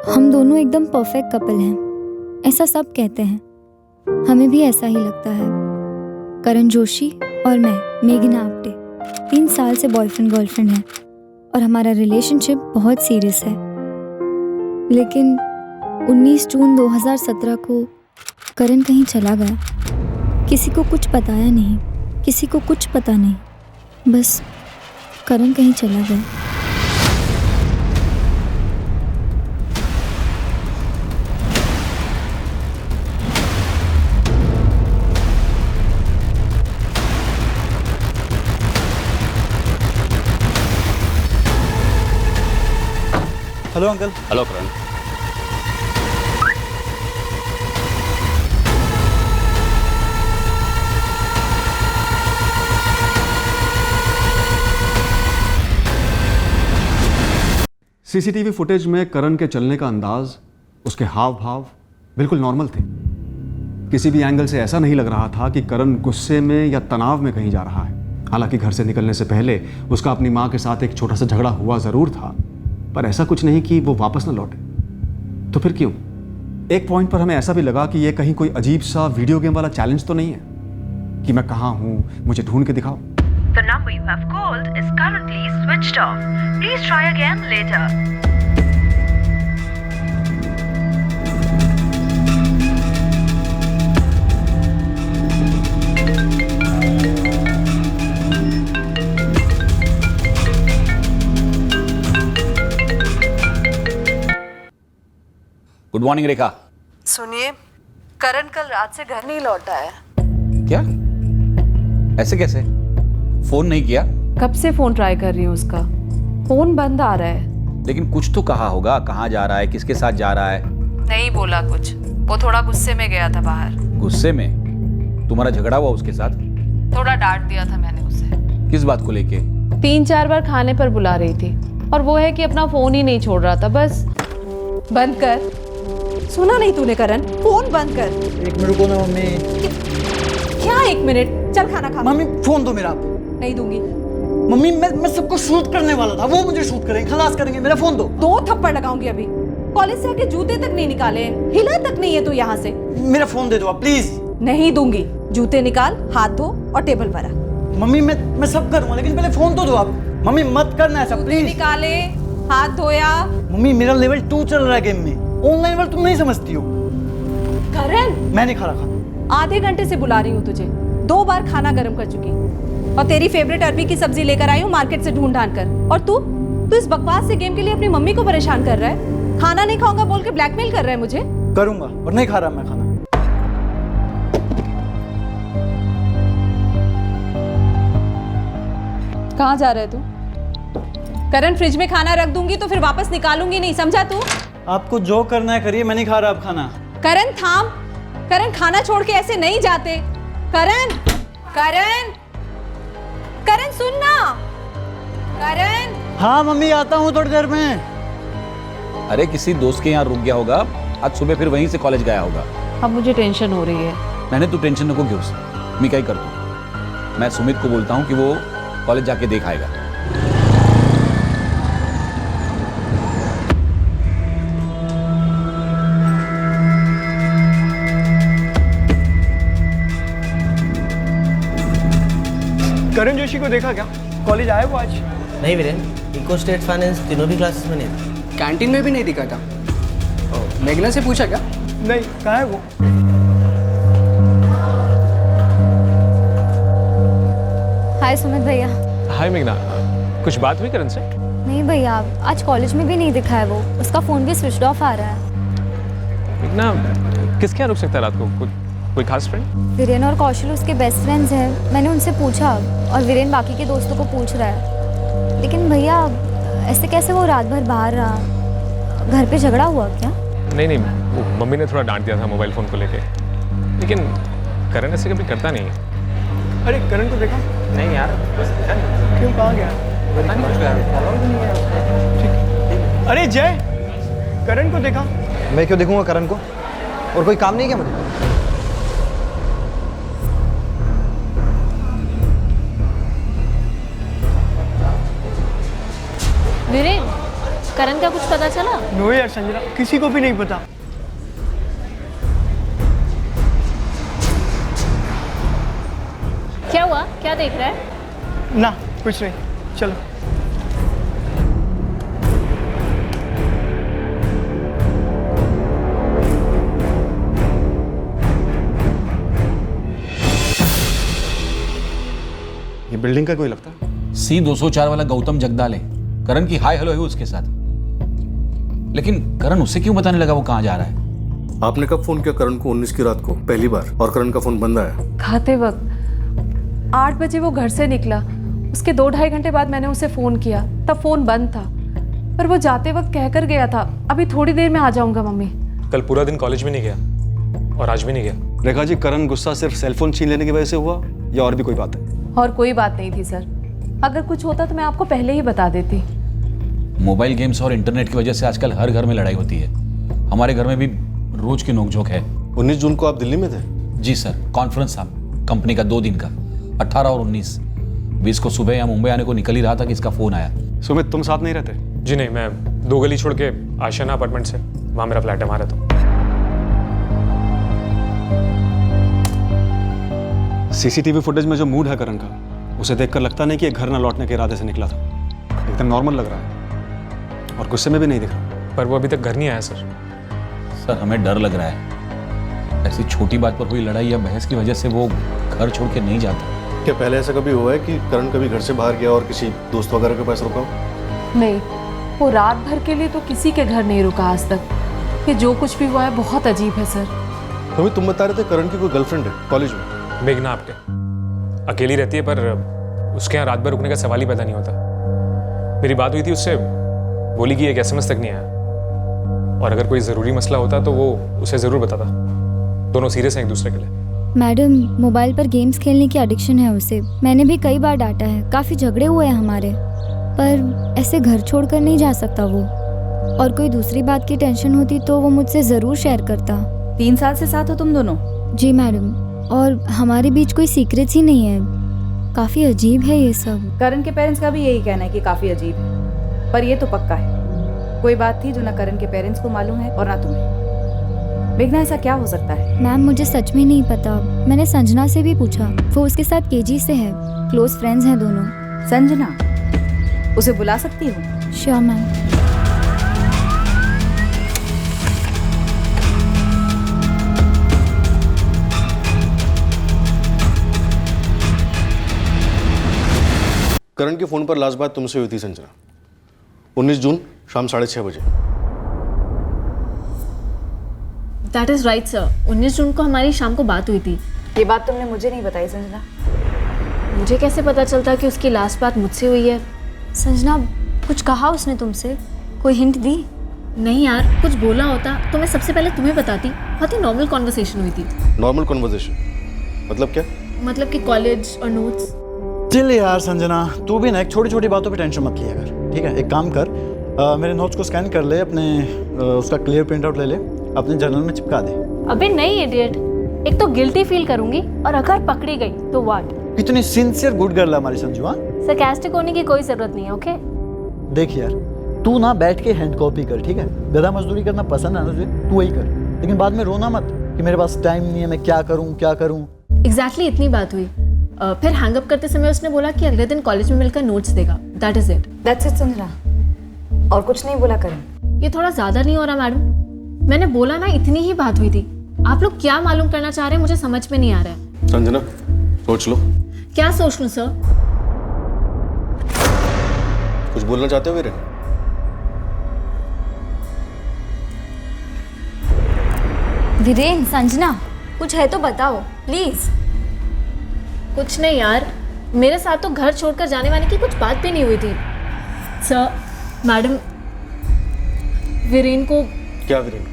हम दोनों एकदम परफेक्ट कपल हैं, ऐसा सब कहते हैं। हमें भी ऐसा ही लगता है। करण जोशी और मैं, मेघना आप्टे, 3 साल से बॉयफ्रेंड गर्लफ्रेंड हैं और हमारा रिलेशनशिप बहुत सीरियस है। लेकिन 19 जून 2017 को करण कहीं चला गया। किसी को कुछ बताया नहीं, किसी को कुछ पता नहीं, बस करण कहीं चला गया। Hello uncle. हेलो करण। सीसीटीवी फुटेज में करण के चलने का अंदाज, उसके हाव भाव बिल्कुल नॉर्मल थे। किसी भी एंगल से ऐसा नहीं लग रहा था कि करण गुस्से में या तनाव में कहीं जा रहा है। हालांकि घर से निकलने से पहले उसका अपनी माँ के साथ एक छोटा सा झगड़ा हुआ ज़रूर था, पर ऐसा कुछ नहीं कि वो वापस न लौटे। तो फिर क्यों? एक पॉइंट पर हमें ऐसा भी लगा कि ये कहीं कोई अजीब सा वीडियो गेम वाला चैलेंज तो नहीं है कि मैं कहाँ हूँ, मुझे ढूंढ के दिखाओ। The number you have called is currently switched off. Please try again later. Good morning Rekha. सुनिए, करण कल रात से घर नहीं लौटा है। क्या? ऐसे कैसे? फोन नहीं किया? कब से फोन ट्राई कर रही हूँ उसका, फोन बंद आ रहा है। लेकिन कुछ तो कहा होगा, कहाँ जा रहा है, किसके साथ जा रहा है? नहीं बोला कुछ, वो थोड़ा गुस्से में गया था बाहर। गुस्से में? तुम्हारा झगड़ा हुआ उसके साथ? थोड़ा डांट दिया था मैंने उसे। किस बात को लेके? 3-4 बार खाने पर बुला रही थी और वो है कि अपना फोन ही नहीं छोड़ रहा था। बस बंद कर। सुना नहीं तूने करण? फोन बंद कर। 1 मिनट रुको ना मम्मी। क्या 1 मिनट? चल खाना खा। मम्मी फोन दो मेरा। नहीं दूंगी। मम्मी मैं सबको शूट करने वाला था, वो मुझे शूट करेंगे, खलास करेंगे, मेरा फोन दो। 2 थप्पड़ लगाऊंगी अभी। कॉलेज से आके जूते तक नहीं निकाले, हिला तक नहीं है तू यहाँ से। मेरा फोन दे दो आप प्लीज। नहीं दूंगी। जूते निकाल, हाथ धो और टेबल पर आ। मम्मी मैं सब करूंगा, लेकिन पहले फोन तो दो आप। मम्मी मत करना ऐसा प्लीज। निकाले, हाथ धोया। मम्मी मेरा लेवल 2 चल रहा है गेम में, ऑनलाइन वर्ल्ड तुम नहीं समझती हो। करण, मैं नहीं खा रहा खाना। आधे घंटे से बुला रही हूँ तुझे, 2 बार खाना गर्म कर चुकी और तेरी फेवरेट अरबी की सब्जी लेकर आई हूँ मार्केट से ढूंढ कर। और तू इस बकवास से गेम के लिए अपनी मम्मी को परेशान कर रहा है। खाना नहीं खाऊंगा बोल के ब्लैकमेल कर रहा है मुझे। करूंगा और नहीं खा रहा मैं खाना। कहाँ जा रहा है तू? करण, फ्रिज में खाना रख दूंगी तो फिर वापस निकालूंगी नहीं, समझा तू? आपको जो करना है करिए, मैं नहीं खा रहा अब खाना। करण थाम। करण, खाना छोड़ के ऐसे नहीं जाते। करण, करण, करण सुन ना। करण। हाँ मम्मी आता हूँ थोड़ी देर में। अरे किसी दोस्त के यहाँ रुक गया होगा, आज सुबह फिर वहीं से कॉलेज गया होगा। अब मुझे टेंशन हो रही है। मैंने तू टेंशन नको घिर, मैं क्या ही कर दूँ। मैं सुमित को बोलता हूँ कि वो कॉलेज जाके देख आएगा। करण जोशी को देखा क्या? कॉलेज आया वो आज? नहीं वीरेन, इको स्टेट फाइनेंस तीनों भी क्लासेस में नहीं था। कैंटीन में भी नहीं दिखा था। मेघना से पूछा क्या? नहीं, कहाँ है वो? हाय सुमित भैया। हाय मेघना, कुछ बात हुई करण से? नहीं भैया, आज कॉलेज में भी नहीं दिखा है वो। उसका फ़ोन भी स्विच ऑफ आ रहा है। मेघना, किसके यहाँ रुक सकता है रात को? कोई खास फ्रेंड? वीरेन और कौशल उसके बेस्ट फ्रेंड्स हैं। मैंने उनसे पूछा और वीरेन बाकी के दोस्तों को पूछ रहा है। लेकिन भैया ऐसे कैसे वो रात भर बाहर रहा? घर पे झगड़ा हुआ क्या? नहीं, वो मम्मी ने थोड़ा डांट दिया था मोबाइल फ़ोन को लेके। लेकिन करण ऐसे कभी करता नहीं है। अरे करण को देखा? नहीं यार। क्यों, कहाँ गया? अरे जय, करण को देखा? मैं क्यों देखूंगा करण को? और कोई काम नहीं क्या मुझे? वीरेन, करण का कुछ पता चला? नो यार संजना, किसी को भी नहीं पता। क्या हुआ? क्या देख रहा है? ना कुछ नहीं, चलो। ये बिल्डिंग का कोई लगता है? C204 वाला गौतम जगदाल है। करण की हाय हेलो है उसके साथ। लेकिन करण उससे क्यों बताने लगा वो कहाँ जा रहा है? आपने कब फोन किया करण को 19 की रात को पहली बार, और करण का फोन बंद आया? खाते वक्त 8 बजे वो घर से निकला। उसके 2-2.5 घंटे बाद मैंने उसे फ़ोन किया, तब फ़ोन बंद था। पर वो जाते वक्त कहकर गया था, अभी थोड़ी देर में आ जाऊंगा मम्मी। कल पूरा दिन कॉलेज में नहीं गया और आज भी नहीं गया। रेखा जी, करण गुस्सा सिर्फ सेलफोन छीन लेने की वजह से हुआ या और भी कोई बात है? और कोई बात नहीं थी सर। अगर कुछ होता तो मैं आपको पहले ही बता देती। मोबाइल गेम्स और इंटरनेट की वजह से आजकल हर घर में लड़ाई होती है। हमारे घर में भी रोज की नोकझोंक है। 19 जून को आप दिल्ली में थे? जी सर, कॉन्फ्रेंस था कंपनी का 2 दिन का, 18 और 19। 20 को सुबह यहाँ मुंबई आने को निकल ही रहा था कि इसका फोन आया। सुमित, तुम साथ नहीं रहते? जी नहीं, मैं 2 गली छोड़ के आशियाना अपार्टमेंट से, वहाँ मेरा फ्लैट है, वहाँ रहता हूँ। सीसीटीवी फुटेज में जो मूड है करण का, उसे देखकर लगता नहीं कि ये घर न लौटने के इरादे से निकला था। एकदम नॉर्मल लग रहा है और गुस्से में भी नहीं दिख रहा। पर वो अभी तक घर नहीं आया सर। सर, हमें डर लग रहा है ऐसी छोटी बात पर हुई लड़ाई या बहस की वजह से वो घर छोड़ के नहीं जाता। क्या पहले ऐसा कभी हुआ है कि करण कभी घर से बाहर गया और किसी दोस्त वगैरह के पास रुका हो? नहीं, वो रात भर के लिए तो किसी के घर नहीं रुका आज तक। कि जो कुछ भी हुआ है बहुत अजीब है सर। अभी तुम बता रहे थे करण की कोई गर्लफ्रेंड है कॉलेज में? मेघना आप्टे अकेली रहती है, पर उसके यहाँ रात भर रुकने का सवाल ही पैदा नहीं होता। मेरी बात हुई थी उससे, बोली कि एक SMS तक नहीं आया, और अगर कोई ज़रूरी मसला होता तो वो उसे ज़रूर बताता। दोनों सीरियस हैं एक दूसरे के लिए। मैडम, मोबाइल पर गेम्स खेलने की एडिक्शन है उसे। मैंने भी कई बार डांटा है, काफ़ी झगड़े हुए हैं हमारे, पर ऐसे घर छोड़कर नहीं जा सकता वो। और कोई दूसरी बात की टेंशन होती तो वो मुझसे ज़रूर शेयर करता। 3 साल से साथ हो तुम दोनों? जी मैडम, और हमारे बीच कोई सीक्रेट्स ही नहीं है। काफ़ी अजीब है ये सब। करण के पेरेंट्स का भी यही कहना है कि काफी अजीब है, पर ये तो पक्का है कोई बात थी जो ना करण के पेरेंट्स को मालूम है और ना तुम्हें। मेघना, ऐसा क्या हो सकता है? मैम, मुझे सच में नहीं पता। मैंने संजना से भी पूछा, वो उसके साथ KG से है, क्लोज फ्रेंड्स हैं दोनों। संजना, उसे बुला सकती हो? Sure ma'am. करण के फोन पर लास्ट बात तुमसे हुई थी संजना, 19 जून शाम 6:30 बजे। That is right sir. 19 जून को हमारी शाम को बात हुई थी। ये बात तुमने मुझे नहीं बताई संजना। मुझे कैसे पता चलता कि उसकी लास्ट बात मुझसे हुई है? संजना, कुछ कहा उसने तुमसे? कोई हिंट दी? नहीं यार, कुछ बोला होता तो मैं सबसे पहले तुम्हें बताती। बहुत ही नॉर्मल कॉन्वर्सेशन हुई थी। नॉर्मल कन्वर्सेशन मतलब क्या? मतलब कि कॉलेज और नोट्स। चल यार संजना, तू भी ना एक छोटी छोटी बातों पे टेंशन मत लिया कर, ठीक है? एक काम कर, मेरे नोट्स को स्कैन कर ले, अपने उसका क्लियर प्रिंट आउट ले ले, अपने जर्नल में चिपका दे। अबे नहीं इडियट, एक तो गिल्टी फील करूंगी और अगर पकड़ी गई तो व्हाट? कितनी सिंसियर गुड गर्ल है हमारी संजू। हाँ, सरकास्टिक होने की कोई जरूरत नहीं है, ओके? देख यार, तू ना बैठ के हैंड कॉपी कर, ठीक है? गधा मजदूरी करना पसंद है ना तुझे, तू वही कर, लेकिन बाद में रोना मत कि मेरे पास टाइम नहीं है, मैं क्या करूँ क्या करूँ। एग्जैक्टली इतनी बात हुई। फिर हैंगअप करते समय उसने बोला कि अगले दिन कॉलेज में मिलकर नोट्स देगा। That is it. That's it Sanjana, और कुछ नहीं बोला करण? ये थोड़ा ज्यादा नहीं हो रहा मैडम? मैंने बोला ना, इतनी ही बात हुई थी। आप लोग क्या मालूम करना चाह रहे हैं मुझे समझ में नहीं आ रहा है। संजना, सोच लो। क्या सोच लूं सर? कुछ बोलना चाहते हो वीरेन? वीरेन, संजना, कुछ है तो बताओ प्लीज। कुछ नहीं यार, मेरे साथ तो घर छोड़कर जाने वाले की कुछ बात भी नहीं हुई थी। सर, मैडम, वीरेन को। क्या वीरेन?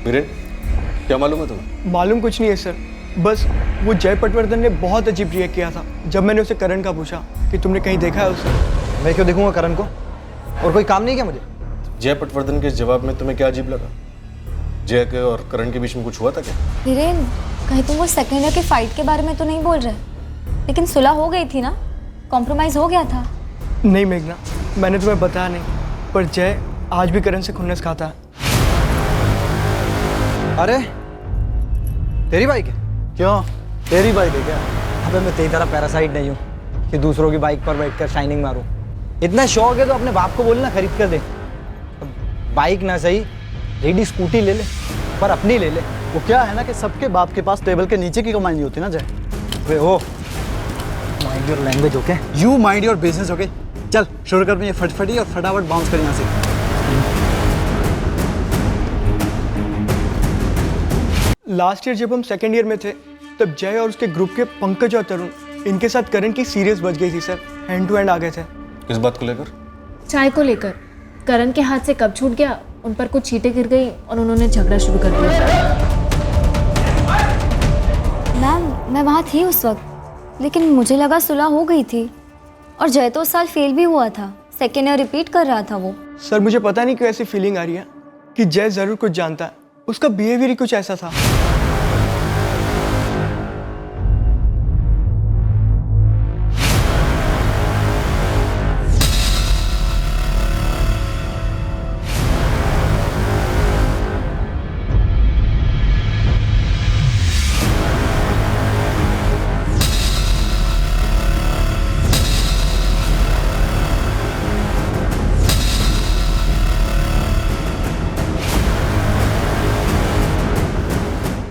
वीरेन, क्या मालूम है तुम्हें? मालूम कुछ नहीं है सर, बस वो जय पटवर्धन ने बहुत अजीब रिएक्ट किया था जब मैंने उसे करण का पूछा कि तुमने कहीं देखा है उसे। मैं क्यों देखूंगा करण को, और कोई काम नहीं क्या मुझे? जय पटवर्धन के जवाब में तुम्हें क्या अजीब लगा? जय के और करण के बीच में कुछ हुआ था क्या? वीरेन, कहीं तुम वो सेकेंड ईयर के फाइट के बारे में तो नहीं बोल रहे? लेकिन सुलह हो गई थी ना, कॉम्प्रोमाइज हो गया था। नहीं मेघना, मैंने तुम्हें बताया नहीं, पर जय आज भी करण से खुन्नस खाता है। अरे तेरी बाइक है? क्यों, तेरी बाइक है क्या? अबे मैं तेरी तरह पैरासाइट नहीं हूँ कि दूसरों की बाइक पर बैठकर शाइनिंग मारूं। इतना शौक है तो अपने बाप को बोलना खरीद कर दे। बाइक ना सही, रेडी स्कूटी ले ले, पर अपनी ले ले। वो क्या है ना कि सबके बाप के पास टेबल के नीचे की कमाई नहीं होती ना जय। वे ओ mind your language, okay? You mind your business, okay? चल शुरू कर, ये फटफटी और फटाफट बाउंस कर यहाँ से। लास्ट ईयर जब हम सेकेंड ईयर में थे तब जय और उसके ग्रुप के पंकज और तरुण, इनके साथ करण की सीरियस बच गई थी सर। हैंड टू हैंड आ गए थे। किस बात को लेकर? चाय को लेकर। करण के हाथ से कब छूट गया, उन पर कुछ चींटें गिर गई और उन्होंने झगड़ा शुरू कर दिया। मैम मैं वहाँ थी उस वक्त, लेकिन मुझे लगा सुलह हो गई थी। और जय तो उस साल फेल भी हुआ था, सेकेंड ईयर रिपीट कर रहा था वो। सर मुझे पता नहीं क्यों ऐसी फीलिंग आ रही है कि जय जरूर कुछ जानता है। उसका बिहेवियर ही कुछ ऐसा था।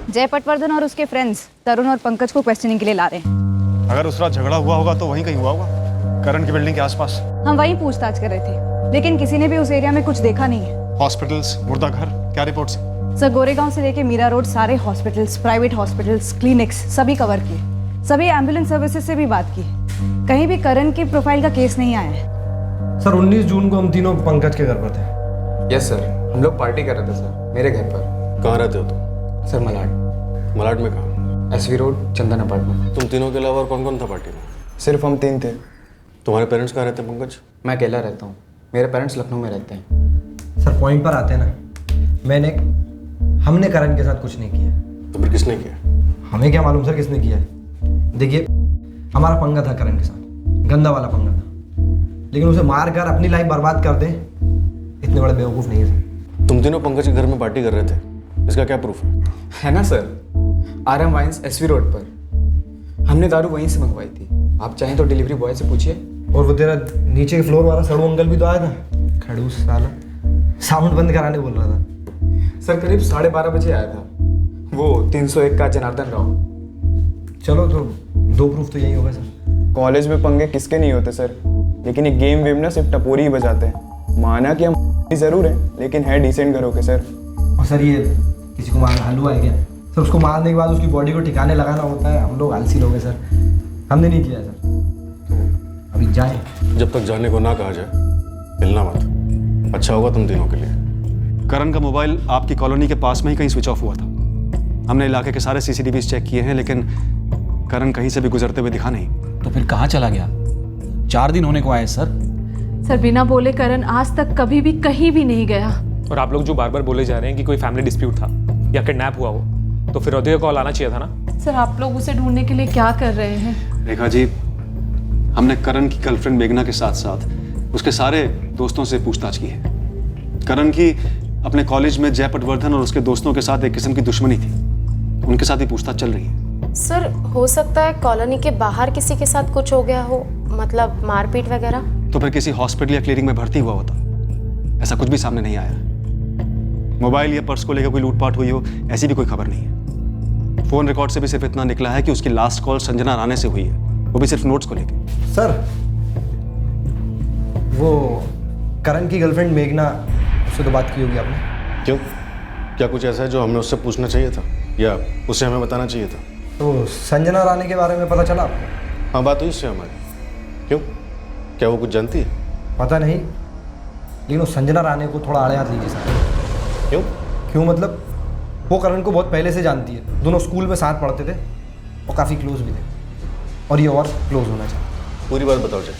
जय पटवर्धन और उसके फ्रेंड्स तरुण और पंकज को क्वेश्चनिंग के लिए ला रहे हैं। अगर उस रात झगड़ा हुआ होगा तो वहीं कहीं हुआ होगा, करण की बिल्डिंग के आसपास। हम वहीं पूछताछ कर रहे थे, लेकिन किसी ने भी उस एरिया में कुछ देखा नहीं है। हॉस्पिटल्स, मुर्दाघर, क्या रिपोर्ट्स? सर गोरेगांव से लेके मीरा रोड सारे हॉस्पिटल्स, प्राइवेट हॉस्पिटल्स, क्लिनिक्स सभी कवर किए। सभी एम्बुलेंस सर्विसेज से भी बात की, कहीं भी करण की प्रोफाइल का केस नहीं आया है। सर 19 जून को हम तीनों पंकज के घर पर थे। यस सर, हम लोग पार्टी कर रहे थे सर, मेरे घर पर। कहाँ रहते हो तुम? सर मलाड। मलाड में कहाँ? एसवी रोड, चंदन अपार्टमेंट। तुम तीनों के अलावा और कौन कौन था पार्टी में? सिर्फ हम 3 थे। तुम्हारे पेरेंट्स कहाँ रहते हैं पंकज? मैं अकेला रहता हूँ, मेरे पेरेंट्स लखनऊ में रहते हैं। सर पॉइंट पर आते हैं ना, हमने करण के साथ कुछ नहीं किया। तो फिर किसने किया? हमें क्या मालूम सर किसने किया है। देखिए हमारा पंगा था करण के साथ, गंदा वाला पंगा था, लेकिन उसे मार कर अपनी लाइफ बर्बाद कर दे इतने बड़े बेवकूफ़ नहीं है सर। तुम तीनों पंकज के घर में पार्टी कर रहे थे, इसका क्या प्रूफ है ना sir? RM wines SV road पर, हमने दारू वहीं से मंगवाई थी। आप चाहें तो डिलीवरी बॉय से पूछिए। और वो तेरा नीचे के फ्लोर वाला सड़ू अंकल भी तो आया था, खड़ूस साला, साउंड बंद कराने बोल रहा था। सर करीब 12:30 बजे आया था, वो 301 का जनार्दन राव। चलो तो 2 प्रूफ तो यही होगा सर। कॉलेज में पंगे किसके नहीं होते सर, लेकिन ये गेम वेम ना सिर्फ टपोरी ही बजाते हैं। माना कि हम जरूर हैं, लेकिन है डिसेंट घरों के सर। और सर ये किसी को मारना हलवा है क्या सर? उसको मारने के बाद उसकी बॉडी को ठिकाने लगाना होता है। हम लोग आलसी लोग हैं सर, हमने नहीं किया सर। तो अभी जाए। जब तक जाने को ना कहा जाए हिलना मत, अच्छा होगा तुम तीनों के लिए। करण का मोबाइल आपकी कॉलोनी के पास में ही कहीं स्विच ऑफ हुआ था। हमने इलाके के सारे CCTVs चेक किए हैं, लेकिन करण कहीं से भी गुजरते हुए दिखा नहीं। तो फिर कहाँ चला गया? 4 दिन होने को आए सर। सर बिना बोले करण आज तक कभी भी कहीं भी नहीं गया। और आप लोग जो बार बार बोले जा रहे हैं कि कोई फैमिली डिस्प्यूट था या किडनैप हुआ हो, तो फिर औदे का कॉल आना चाहिए था ना। सर आप लोग उसे ढूंढने के लिए क्या कर रहे हैं? रेखा जी, हमने करण की गर्लफ्रेंड मेघना के साथ साथ उसके सारे दोस्तों से पूछताछ की है। करण की अपने कॉलेज में जय पटवर्धन और उसके दोस्तों के साथ एक किस्म की दुश्मनी थी, उनके साथ ही पूछताछ चल रही है। सर हो सकता है कॉलोनी के बाहर किसी के साथ कुछ हो गया हो, मतलब मारपीट वगैरह। तो फिर किसी हॉस्पिटल या क्लिनिक में भर्ती हुआ होता, ऐसा कुछ भी सामने नहीं आया। मोबाइल या पर्स को लेकर कोई लूटपाट हुई हो, ऐसी भी कोई खबर नहीं है। फोन रिकॉर्ड से भी सिर्फ इतना निकला है कि उसकी लास्ट कॉल संजना राणे से हुई है, वो भी सिर्फ नोट्स को लेकर। सर वो करण की गर्लफ्रेंड मेघना, उससे तो बात की होगी आपने? क्यों, क्या कुछ ऐसा है जो हमें उससे पूछना चाहिए था या उसे हमें बताना चाहिए था? तो संजना राणे के बारे में पता चला आपको? हाँ, बात हुई उससे हमारी। क्यों, क्या वो कुछ जानती है? पता नहीं, लेकिन वो संजना राणे को थोड़ा आड़े हाथ लीजिए सर। क्यों मतलब वो करण को बहुत पहले से जानती है, दोनों स्कूल में साथ पढ़ते थे और काफ़ी क्लोज भी थे, और ये और क्लोज होना चाहिए। पूरी बात बताओ जय।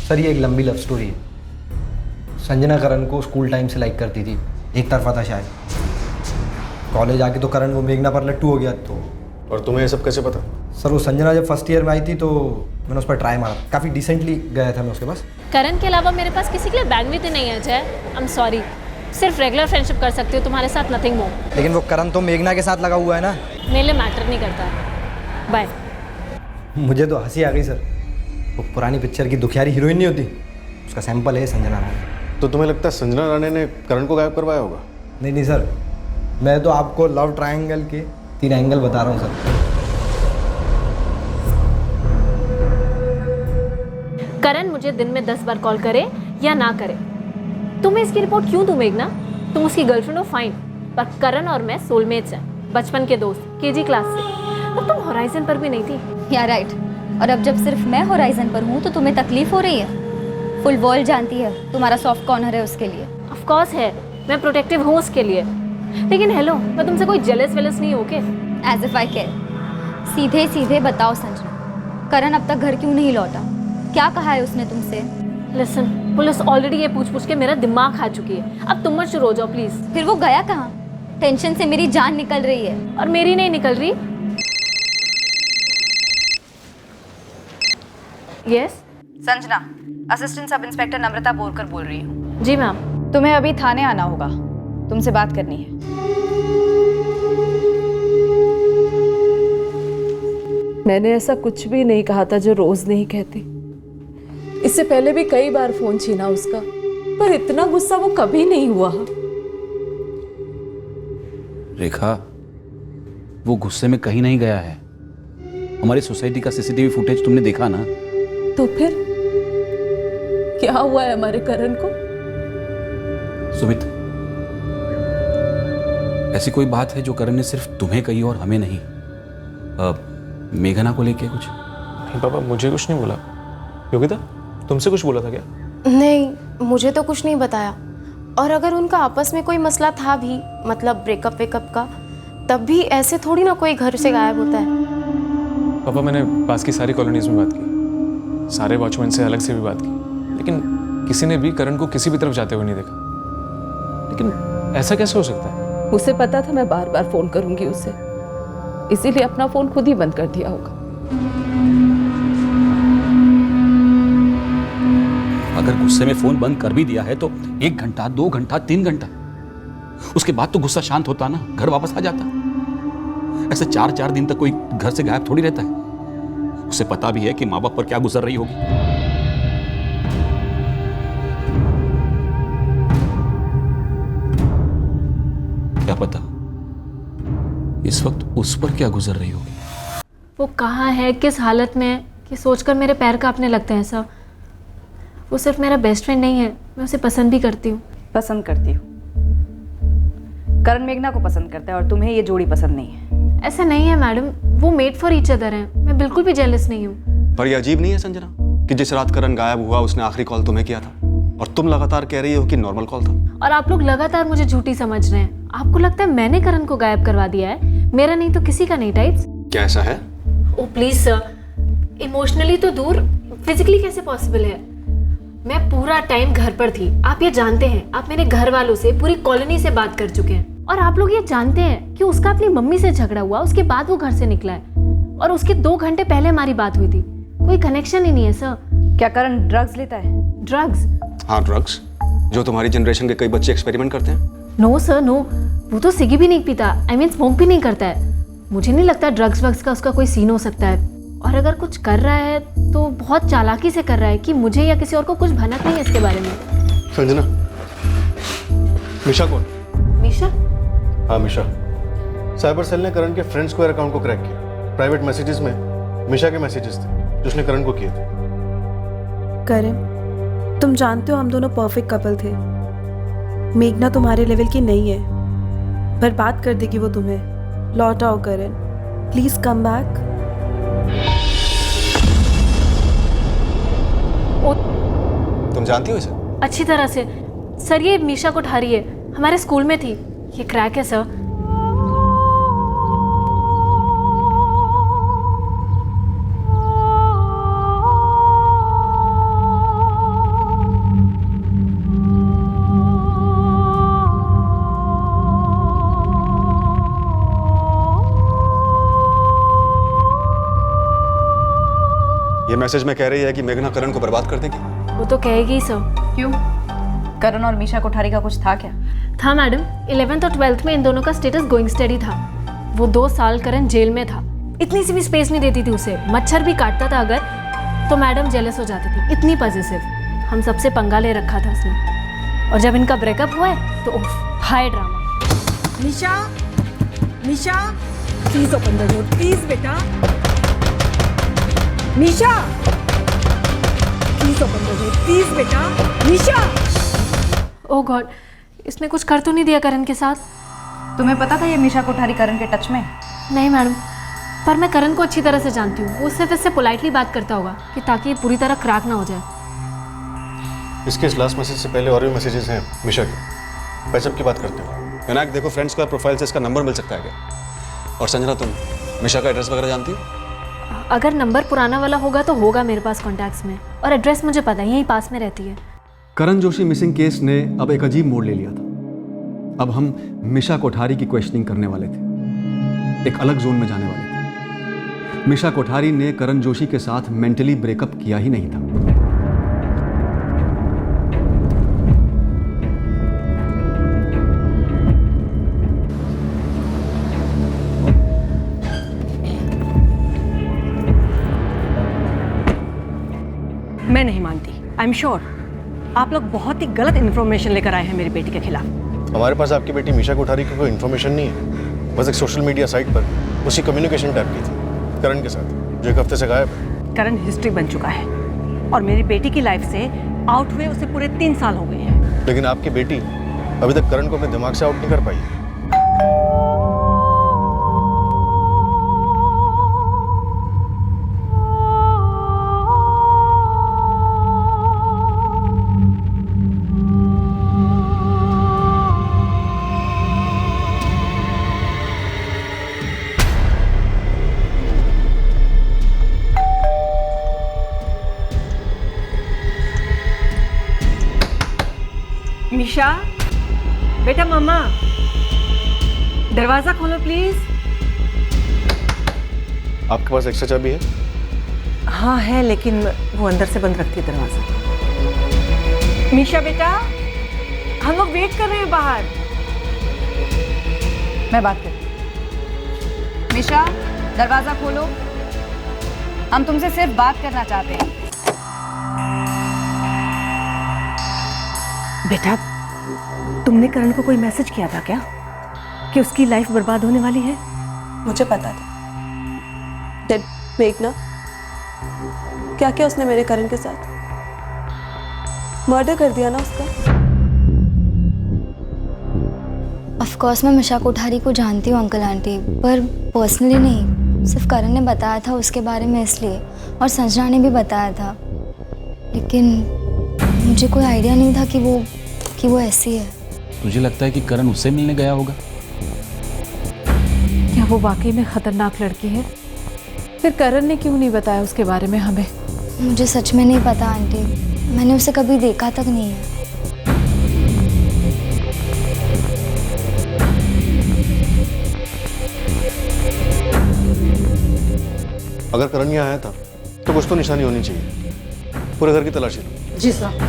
सर ये एक लंबी लव स्टोरी है। संजना करण को स्कूल टाइम से लाइक करती थी, एक तरफा था शायद। कॉलेज आके तो करण वो मेघना पर लट्टू हो गया। तो और तुम्हें ये सब कैसे पता? सर वो संजना जब फर्स्ट ईयर में आई थी तो मैंने उस पर ट्राई मारा, काफ़ी डिसेंटली गया था मैं उसके पास। करण के अलावा मेरे पास किसी के लिए बैग भी तो नहीं है जय। आई एम सॉरी, सिर्फ रेगुलर फ्रेंडशिप कर सकती हूँ तुम्हारे साथ, नथिंग मोर। लेकिन वो करण तो मेघना के साथ लगा हुआ है ना। मेरे लिए मैटर नहीं करता है। बाय। मुझे तो हंसी आ गई सर। वो पुरानी पिक्चर की दुखियारी हीरोइन नहीं होती, उसका सैंपल है संजना राणे। तो तुम्हें लगता है संजना राणे ने करण को गायब करवाया होगा? नहीं नहीं सर, मैं तो आपको लव ट्रायंगल के 3 एंगल बता रहा हूँ सर। करण मुझे दिन में 10 बार कॉल करे या ना करे, तुम्हें इसकी रिपोर्ट क्यों दूं मेघना? तुम उसकी गर्लफ्रेंड हो फाइन, पर करण और मैं सोलमेट्स हैं, बचपन के दोस्त, केजी क्लास से। अब तुम होराइजन पर भी नहीं थी। या राइट। और अब जब सिर्फ मैं होराइजन पर हूँ तो तुम्हें तकलीफ हो रही है? फुल वर्ल्ड जानती है तुम्हारा सॉफ्ट कॉर्नर है उसके लिए। ऑफ कोर्स है, मैं प्रोटेक्टिव हूँ उसके लिए। लेकिन हेलो, मैं तुमसे कोई जेलस वेलस नहीं हो के? As if I care. सीधे सीधे बताओ संजना, करण अब तक घर क्यों नहीं लौटा? क्या कहा है उसने तुमसे? लिसन, पुलिस ऑलरेडी ये पूछ पूछ के मेरा दिमाग खा चुकी है। अब तुम मत शुरू हो जाओ प्लीज। फिर वो गया कहाँ? टेंशन से मेरी जान निकल रही है। और मेरी नहीं निकल रही। Yes Sanjana, assistant sub inspector Namrata Borkar बोल रही हूँ। जी मैम। तुम्हें अभी थाने आना होगा, तुमसे बात करनी है। मैंने ऐसा कुछ भी नहीं कहा था जो रोज नहीं कहती। इससे पहले भी कई बार फोन छीना उसका, पर इतना गुस्सा वो कभी नहीं हुआ। रेखा, वो गुस्से में कहीं नहीं गया है। हमारी सोसाइटी का सीसीटीवी फुटेज तुमने देखा ना? तो फिर क्या हुआ है हमारे करण को? सुमित, ऐसी कोई बात है जो करण ने सिर्फ तुम्हें कही और हमें नहीं? मेघना को लेके कुछ? नहीं पापा, मुझे कुछ नहीं बोला। योगिता, तुमसे कुछ बोला था क्या? नहीं, मुझे तो कुछ नहीं बताया। और अगर उनका आपस में कोई मसला था भी, मतलब ब्रेकअप वेकअप का, तब भी ऐसे थोड़ी ना कोई घर से गायब होता है। पापा, मैंने पास की सारी कॉलोनीज में बात की, सारे वॉचमैन से अलग से भी बात की, लेकिन किसी ने भी करण को किसी भी तरफ जाते हुए नहीं देखा। लेकिन ऐसा कैसे हो सकता है? उसे पता था मैं बार बार फोन करूंगी उसे, इसीलिए अपना फोन खुद ही बंद कर दिया होगा। अगर गुस्से में फोन बंद कर भी दिया है तो 1 घंटा, 2 घंटा, 3 घंटा, उसके बाद तो गुस्सा शांत होता ना, घर वापस आ जाता। ऐसे 4-4 दिन तक कोई घर से गायब थोड़ी रहता है। उसे पता भी है कि माँ बाप पर क्या गुजर रही होगी। क्या पता इस वक्त उस पर क्या गुजर रही होगी। वो कहाँ है, किस हालत में है, कि सोचकर मेरे पैर कांपने लगते हैं सब। वो सिर्फ मेरा बेस्ट फ्रेंड नहीं है, मैं उसे पसंद भी करती हूँ। पसंद करती हूँ? करण मेघना को पसंद करता है और तुम्हें ये जोड़ी पसंद नहीं है? ऐसा नहीं है मैडम, वो मेड फॉर ईच अदर हैं। मैं बिल्कुल भी जेलस नहीं हूँ। पर ये अजीब नहीं है संजना कि जिस रात करण गायब हुआ उसने आखिरी कॉल तुम्हें किया था और तुम लगातार कह रही हो कि नॉर्मल कॉल था? और आप लोग लगातार मुझे झूठी समझ रहे हैं। आपको लगता है मैंने करण को गायब करवा दिया है? मेरा नहीं तो किसी का नहीं टाइप्स। क्या ऐसा है? ओ प्लीज सर, इमोशनली तो दूर, फिजिकली कैसे पॉसिबल है? मैं पूरा टाइम घर पर थी, आप ये जानते हैं। आप मेरे घर वालों से, पूरी कॉलोनी से बात कर चुके हैं, और आप लोग ये जानते हैं कि उसका अपनी मम्मी से झगड़ा हुआ, उसके बाद वो घर से निकला है, और उसके 2 घंटे पहले हमारी बात हुई थी। कोई कनेक्शन ही नहीं है सर। क्या करण ड्रग्स लेता है? ड्रग्स? हाँ, ड्रग्स, जो तुम्हारी जनरेशन के कई बच्चे एक्सपेरिमेंट करते हैं। नो सर नो, वो तो सिगी भी नहीं पीता, आई मीन स्मोक भी नहीं करता है। मुझे नहीं लगता ड्रग्स वग्स का उसका कोई सीन हो सकता है। और अगर कुछ कर रहा है तो बहुत चालाकी से कर रहा है कि मुझे या किसी और को कुछ भनक नहीं है इसके बारे में। संजना, मिशा कौन? मिशा? हाँ मिशा। साइबर सेल ने करण के फ्रेंड स्क्वायर अकाउंट को क्रैक किया। प्राइवेट मैसेजेस में मिशा के मैसेजेस थे जो उसने करण को किए थे। करण, तुम जानते हो हम दोनों परफेक्ट कपल थे। मेघना तुम्हारे लेवल की नहीं है, बर्बाद कर देगी वो तुम्हें। लौट आओ करण, प्लीज कम बैक। तुम जानती हो इसे? अच्छी तरह से सर। ये मीशा कोठारी है, हमारे स्कूल में थी। ये क्रैक है सर। ये मैसेज में कह रही है कि मेघना करण को बर्बाद कर देगी। वो तो कहेगी ही सर। क्यों? करण और मीशा कोठारी का कुछ था क्या? था मैडम। 11th और 12th में इन दोनों का स्टेटस गोइंग स्टडी था। वो 2 साल करण जेल में था। इतनी सी भी स्पेस नहीं देती थी उसे। मच्छर भी काटता था अगर तो मैडम जेलस हो जाती थी, इतनी पॉजिटिव। हम सबसे पंगा ले रखा था उसने। और जब इनका ब्रेकअप हुआ है तो high drama. Nisha, Nisha, please open the door, please बेटा। Nisha, please open the door, please बेटा। निशा। ओह गॉड, इसने कुछ कर तो नहीं दिया करण के साथ? तुम्हें पता था ये मीशा कोठारी करण के टच में? नहीं मैडम, पर मैं करण को अच्छी तरह से जानती हूँ। वो सिर्फ इससे पोलाइटली बात करता होगा कि ताकि ये पूरी तरह क्रैक ना हो जाए। इसके इस लास्ट मैसेज से पहले और भी मैसेजेस हैं मीशा के। पैचअप की बात करते हैं। विनायक देखो, फ्रेंड्स का प्रोफाइल से इसका नंबर मिल सकता है क्या? और संजना, तुम मीशा का एड्रेस वगैरह जानती हो? अगर नंबर पुराना वाला होगा तो होगा मेरे पास कॉन्टैक्ट्स में, और एड्रेस मुझे पता है, यहीं पास में रहती है। करण जोशी मिसिंग केस ने अब एक अजीब मोड़ ले लिया था। अब हम मीशा कोठारी की क्वेश्चनिंग करने वाले थे, एक अलग जोन में जाने वाले थे। मीशा कोठारी ने करण जोशी के साथ मेंटली ब्रेकअप किया ही नहीं था। मैं नहीं मानती। आई एम श्योर आप लोग बहुत ही गलत इन्फॉर्मेशन लेकर आए हैं मेरी बेटी के खिलाफ। हमारे पास आपकी बेटी मीशा कोठारी की कोई इन्फॉर्मेशन नहीं है। बस एक सोशल मीडिया साइट पर उसकी कम्युनिकेशन टाइप की थी करण के साथ, जो 1 हफ्ते से गायब है। करण हिस्ट्री बन चुका है और मेरी बेटी की लाइफ से आउट हुए उसे पूरे 3 साल हो गए हैं। लेकिन आपकी बेटी अभी तक करण को अपने दिमाग से आउट नहीं कर पाई है। मीशा, बेटा मम्मा, दरवाजा खोलो प्लीज। आपके पास एक्स्ट्रा चाबी है? हाँ है, लेकिन वो अंदर से बंद रखती है दरवाजा। मीशा बेटा, हम लोग वेट कर रहे हैं बाहर। मैं बात करती हूँ। मीशा, दरवाजा खोलो, हम तुमसे सिर्फ बात करना चाहते हैं। बेटा, तुमने करण को कोई मैसेज किया था क्या कि उसकी लाइफ बर्बाद होने वाली है? मुझे पता था। डेड मेघना, क्या क्या उसने मेरे करण के साथ? मर्डर कर दिया ना उसका। ऑफ कोर्स मैं मीशा कोठारी को जानती हूँ अंकल आंटी, पर पर्सनली नहीं। सिर्फ करण ने बताया था उसके बारे में इसलिए, और संजना ने भी बताया था। लेकिन मुझे कोई आइडिया नहीं था कि वो ऐसी है। तुझे लगता है कि करण उससे मिलने गया होगा? क्या वो वाकई में खतरनाक लड़की है? फिर करण ने क्यों नहीं बताया उसके बारे में हमें? मुझे सच में नहीं पता आंटी, मैंने उसे कभी देखा तक नहीं है। अगर करण यहाँ आया था तो कुछ तो निशानी होनी चाहिए। पूरे घर की तलाशी लो। जी सर।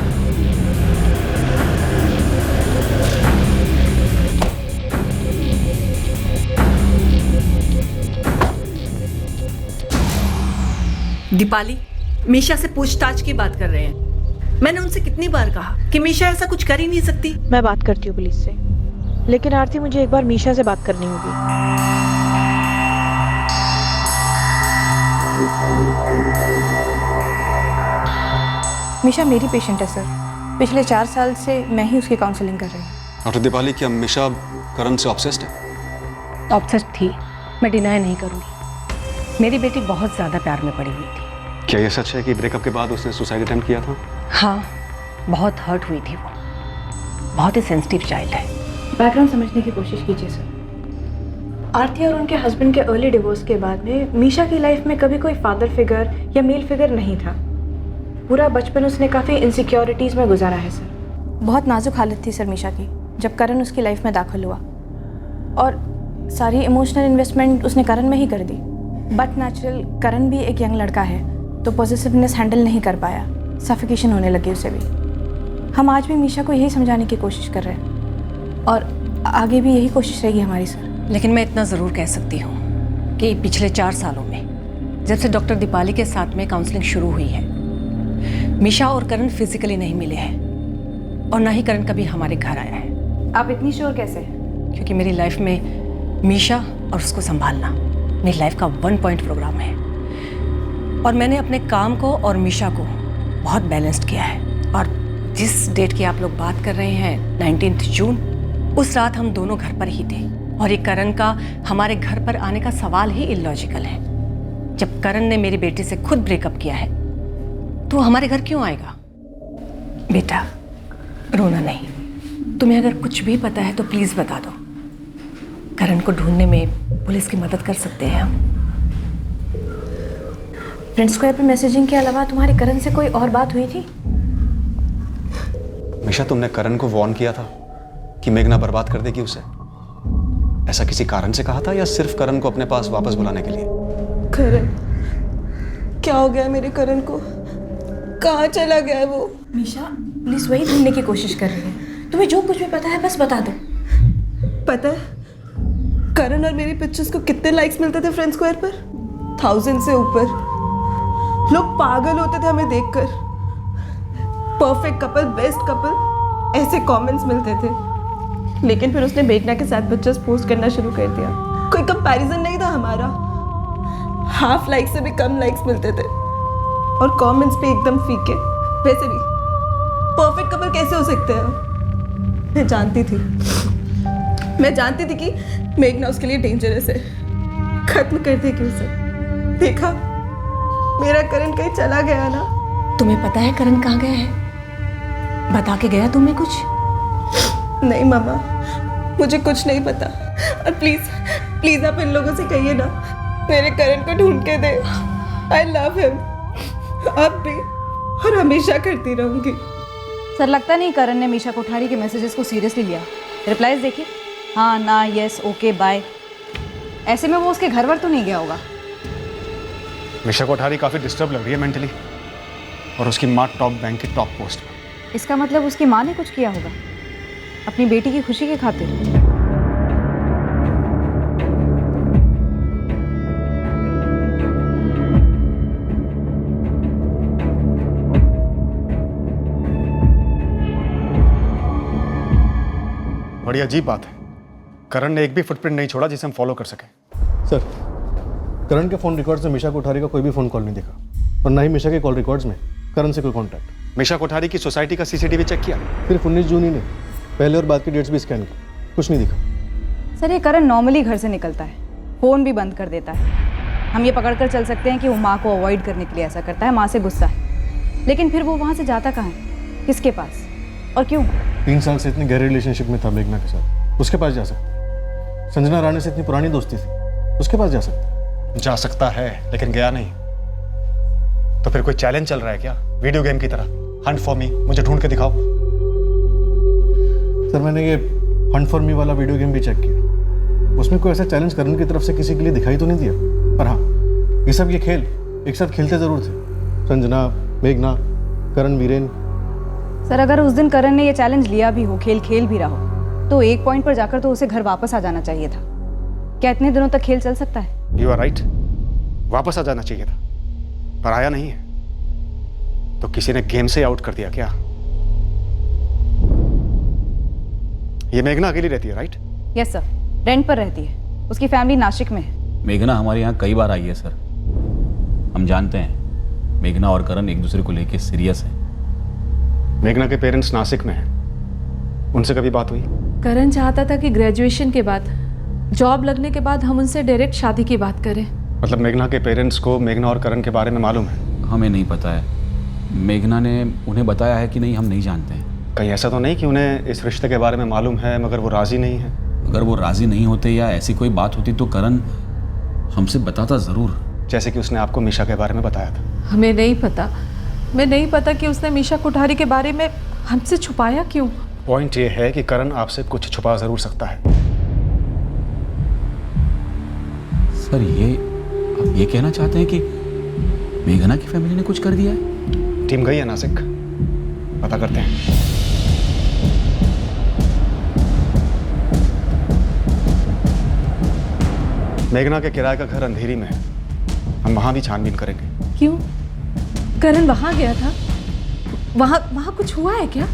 दीपाली, मीशा से पूछताछ की बात कर रहे हैं। मैंने उनसे कितनी बार कहा कि मीशा ऐसा कुछ कर ही नहीं सकती। मैं बात करती हूँ पुलिस से, लेकिन आरती मुझे एक बार मीशा से बात करनी होगी। मीशा मेरी पेशेंट है सर। पिछले 4 साल से मैं ही उसकी काउंसलिंग कर रही हूँ। डॉक्टर दीपाली, क्या मीशा करण से ऑब्सेस्ड है? ऑब्सेस्ड थी, मैं डिनाई नहीं करूँगी। मेरी बेटी बहुत ज़्यादा प्यार में पड़ी हुई थी। क्या ये सच है कि ब्रेकअप के बाद उसने सुसाइड अटेम्प्ट किया था? हाँ, बहुत हर्ट हुई थी वो। बहुत ही सेंसिटिव चाइल्ड है। बैकग्राउंड समझने की कोशिश कीजिए सर। आरती और उनके हस्बैंड के अर्ली डिवोर्स के बाद में मीशा की लाइफ में कभी कोई फादर फिगर या मेल फिगर नहीं था। पूरा बचपन उसने काफ़ी इनसिक्योरिटीज़ में गुजारा है सर। बहुत नाजुक हालत थी सर मीशा की जब करण उसकी लाइफ में दाखिल हुआ, और सारी इमोशनल इन्वेस्टमेंट उसने करण में ही कर दी। बट नेचुरल करण भी एक यंग लड़का है तो पॉजिटिवनेस हैंडल नहीं कर पाया, सफिकेशन होने लगी उसे भी। हम आज भी मीशा को यही समझाने की कोशिश कर रहे हैं, और आगे भी यही कोशिश रहेगी हमारी सर। लेकिन मैं इतना ज़रूर कह सकती हूँ कि पिछले 4 सालों में जब से डॉक्टर दीपाली के साथ में काउंसलिंग शुरू हुई है, मीशा और करण फिजिकली नहीं मिले हैं और ना ही करण कभी हमारे घर आया है। आप इतनी श्योर कैसे हैं? क्योंकि मेरी लाइफ में मीशा और उसको संभालना मेरी लाइफ का 1 पॉइंट प्रोग्राम है और मैंने अपने काम को और मीशा को बहुत बैलेंस्ड किया है। और जिस डेट की आप लोग बात कर रहे हैं 19 जून, उस रात हम दोनों घर पर ही थे और ये करण का हमारे घर पर आने का सवाल ही इलॉजिकल है। जब करण ने मेरी बेटी से खुद ब्रेकअप किया है तो वो हमारे घर क्यों आएगा? बेटा रोना नहीं, तुम्हें अगर कुछ भी पता है तो प्लीज़ बता दो। करण को ढूंढने में पुलिस की मदद कर सकते हैं हम। फ्रेंड स्क्वायर पे मैसेजिंग के अलावा तुम्हारी करण से कोई और बात हुई थी? मीशा, तुमने करण को वार्न किया था कि मेघना बर्बाद कर देगी उसे। ऐसा किसी कारण से कहा था या सिर्फ करण को अपने पास वापस बुलाने के लिए? करण, क्या हो गया मेरे करण को? कहाँ चला गया है वो? मीशा प्लीज वही ढूंढने की कोशिश कर रही है। तुम्हें जो कुछ भी पता है बस बता दो। पता है करण और मेरी पिक्चर्स को कितने लाइक्स मिलते थे फ्रेंड स्क्वायर पर? 1000 से ऊपर। लोग पागल होते थे हमें देखकर। परफेक्ट कपल, बेस्ट कपल, ऐसे कमेंट्स मिलते थे। लेकिन फिर उसने मेघना के साथ पिक्चर्स पोस्ट करना शुरू कर दिया। कोई कंपैरिजन नहीं था हमारा। हाफ लाइक से भी कम लाइक्स मिलते थे और कमेंट्स पे एकदम फीके। वैसे भी परफेक्ट कपल कैसे हो सकते हैं? मैं जानती थी कि मेघना उसके लिए डेंजरस है। खत्म कर देगी उसे। देखा, मेरा करण कहीं चला गया ना। तुम्हें पता है करण कहाँ गया है? बता के गया तुम्हें कुछ? नहीं मामा, मुझे कुछ नहीं पता। और प्लीज प्लीज आप इन लोगों से कहिए ना मेरे करण को ढूंढ के दे। I love him. अब भी और हमेशा करती रहूंगी। सर लगता नहीं करण ने मीशा कोठारी के मैसेजेस को सीरियसली लिया। रिप्लाईज देखिए, हाँ ना, यस, ओके, बाय। ऐसे में वो उसके घर वर तो नहीं गया होगा। मीशा कोठारी काफ़ी डिस्टर्ब लग रही है मेंटली, और उसकी माँ टॉप बैंक की टॉप पोस्ट पर। इसका मतलब उसकी माँ ने कुछ किया होगा अपनी बेटी की खुशी की खातिर। बड़ी अजीब बात है, करण ने एक भी फुटप्रिंट नहीं छोड़ा जिसे हम फॉलो कर सके। सर, करण के फ़ोन रिकॉर्ड्स में मीशा कोठारी का कोई भी फ़ोन कॉल नहीं दिखा और ना ही मीशा के कॉल रिकॉर्ड्स में करण से कोई कॉन्टैक्ट। मीशा कोठारी की सोसाइटी का सीसीटीवी चेक किया? सिर्फ 19 जून ही नहीं, पहले और बाद की डेट्स भी स्कैन की, कुछ नहीं दिखा। सर ये करण नॉर्मली घर से निकलता है, फ़ोन भी बंद कर देता है। हम ये पकड़ कर चल सकते हैं कि वो माँ को अवॉइड करने के लिए ऐसा करता है, माँ से गुस्सा है। लेकिन फिर वो वहाँ से जाता कहाँ है, किसके पास और क्यों? 3 साल से इतनी गहरे रिलेशनशिप में था मेघना के साथ, उसके पास जा सकता। संजना राणे से इतनी पुरानी दोस्ती थी, उसके पास जा सकता है, लेकिन गया नहीं। तो फिर कोई चैलेंज चल रहा है क्या, वीडियो गेम की तरह? हंट फॉर मी, मुझे ढूंढ के दिखाओ। सर मैंने ये हंट फॉर मी वाला वीडियो गेम भी चेक किया, उसमें कोई ऐसा चैलेंज करण की तरफ से किसी के लिए दिखाई तो नहीं दिया। पर हाँ, ये खेल एक साथ खेलते जरूर थे, संजना, मेघना, करण, वीरेन। सर अगर उस दिन करण ने ये चैलेंज लिया भी हो, खेल भी रहा हो, तो एक पॉइंट पर जाकर तो उसे घर वापस आ जाना चाहिए था। क्या इतने दिनों तक खेल चल सकता है? यू आर राइट, वापस आ जाना चाहिए था, पर आया नहीं है। तो किसी ने गेम से आउट कर दिया क्या? ये मेघना अकेली रहती है, राइट? यस सर, रेंट पर रहती है, उसकी फैमिली नासिक में है। मेघना हमारे यहाँ कई बार आई है सर, हम जानते हैं मेघना और करण एक दूसरे को लेके सीरियस हैं। मेघना के पेरेंट्स नासिक में हैं, उनसे कभी बात हुई? करण चाहता था कि ग्रेजुएशन के बाद, जॉब लगने के बाद हम उनसे डायरेक्ट शादी की बात करें। मतलब मेघना के पेरेंट्स को मेघना और करण के बारे में मालूम है? हमें नहीं पता है, मेघना ने उन्हें बताया है कि नहीं, हम नहीं जानते हैं। कहीं ऐसा तो नहीं कि उन्हें इस रिश्ते के बारे में मालूम है मगर वो राजी नहीं है? अगर वो राजी नहीं होते या ऐसी कोई बात होती तो करण हमसे बताता ज़रूर, जैसे कि उसने आपको मीशा के बारे में बताया था। हमें नहीं पता, मैं नहीं पता कि उसने मीशा कोठारी के बारे में हमसे छुपाया क्यों। पॉइंट ये है कि करण आपसे कुछ छुपा जरूर सकता है। सर आप ये कहना चाहते हैं कि मेघना की फैमिली ने कुछ कर दिया है? टीम गई है नासिक, पता करते हैं। मेघना के किराए का घर अंधेरी में है, हम वहां भी छानबीन करेंगे। क्यों? करण वहां गया था? वहां कुछ हुआ है क्या?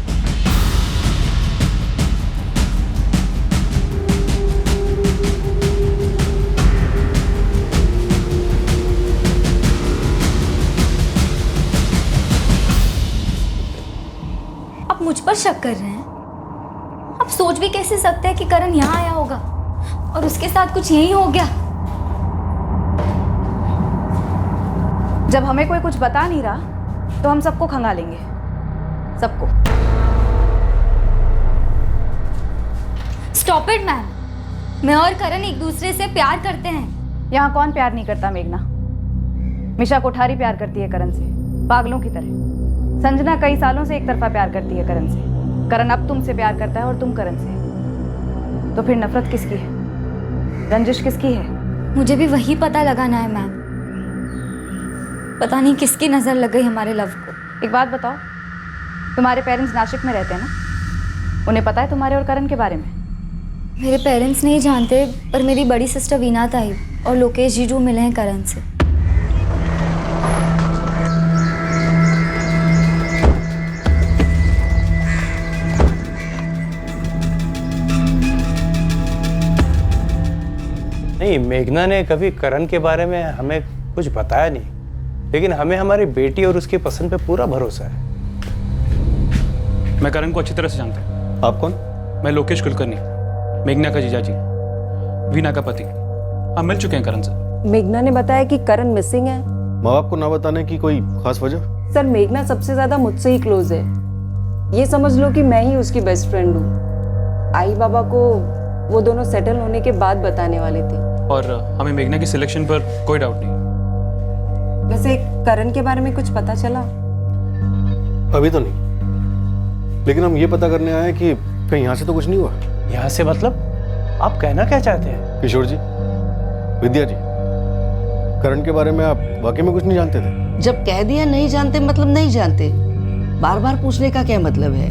आप मुझ पर शक कर रहे हैं? आप सोच भी कैसे सकते हैं कि करण यहाँ आया होगा और उसके साथ कुछ यही हो गया? जब हमें कोई कुछ बता नहीं रहा तो हम सबको खंगालेंगे, सबको। स्टॉप इट मैम, मैं और करण एक दूसरे से प्यार करते हैं। यहाँ कौन प्यार नहीं करता मेघना? मिशा कोठारी प्यार करती है करण से, पागलों की तरह। संजना कई सालों से एक तरफा प्यार करती है करण से। करण अब तुमसे प्यार करता है और तुम करण से। तो फिर नफरत किसकी है? रंजिश किसकी है? मुझे भी वही पता लगाना है मैम। पता नहीं किसकी नजर लग गई हमारे लव को। एक बात बताओ, तुम्हारे पेरेंट्स नासिक में रहते हैं ना? उन्हें पता है तुम्हारे और करण के बारे में? मेरे पेरेंट्स नहीं जानते, पर मेरी बड़ी सिस्टर वीना ताई और लोकेश जीजू मिले हैं करण से। नहीं, मेघना ने कभी करण के बारे में हमें कुछ बताया नहीं, लेकिन हमें हमारी बेटी और उसकी पसंद पे पूरा भरोसा है। मैं करण को अच्छी तरह से जानता हूँ। आप कौन? मैं लोकेश कुलकर्णी, मेघना का जीजाजी, वीना का पति। हम मिल चुके हैं करण से। मेघना ने बताया कि करण मिसिंग है। माँ बाप को ना बताने की कोई खास वजह? सर, मेघना सबसे ज्यादा मुझसे ही क्लोज है। ये समझ लो कि मैं ही उसकी बेस्ट फ्रेंड हूँ। आई बाबा को वो दोनों सेटल होने के बाद बताने वाले थे। और हमें मेघना की सिलेक्शन पर कोई डाउट नहीं। वैसे करण के बारे में कुछ पता चला? अभी तो नहीं, लेकिन हम ये पता करने आए कि कहीं यहाँ से तो कुछ नहीं हुआ। यहाँ से मतलब? आप कहना क्या चाहते हैं? किशोर जी, विद्या जी, करण के बारे में आप वाकई में कुछ नहीं जानते थे? जब कह दिया नहीं जानते मतलब नहीं जानते, बार बार पूछने का क्या मतलब है?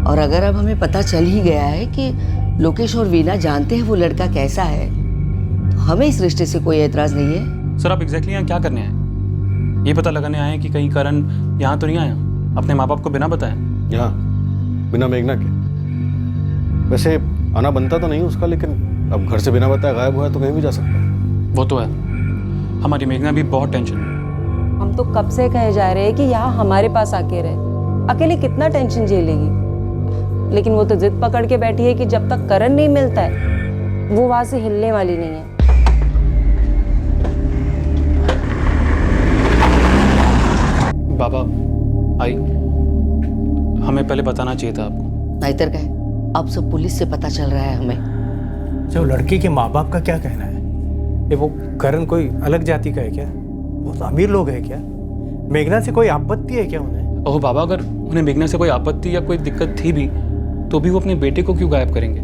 और अगर अब हमें पता चल ही गया है कि लोकेश और वीना जानते हैं वो लड़का कैसा है, तो हमें इस रिश्ते से कोई एतराज नहीं है। सर, आप एग्जैक्टली यहाँ क्या करने आए? ये पता लगाने आए हैं कि कहीं करण यहाँ तो नहीं आया अपने माँ बाप को बिना बताए? यहाँ बिना मेघना के? वैसे आना बनता तो नहीं उसका, लेकिन अब घर से बिना बताए गायब हुआ है तो कहीं भी जा सकता है। वो तो है। हमारी मेघना भी बहुत टेंशन में। हम तो कब से कहे जा रहे हैं कि यहाँ हमारे पास आके रहे। अकेले कितना टेंशन झेलेगी? लेकिन वो तो जिद पकड़ के बैठी है कि जब तक करण नहीं मिलता है वो वहां से हिलने वाली नहीं है। बाबा आई, हमें पहले बताना चाहिए था आपको। नाइतर का है, अब सब पुलिस से पता चल रहा है हमें। जो लड़की के माँ बाप का क्या कहना है? ये वो करण कोई अलग जाति का है क्या? बहुत अमीर लोग हैं क्या? मेघना से कोई आपत्ति है क्या उन्हें? ओह बाबा, अगर उन्हें मेघना से कोई आपत्ति या कोई दिक्कत थी भी तो भी वो अपने बेटे को क्यों गायब करेंगे?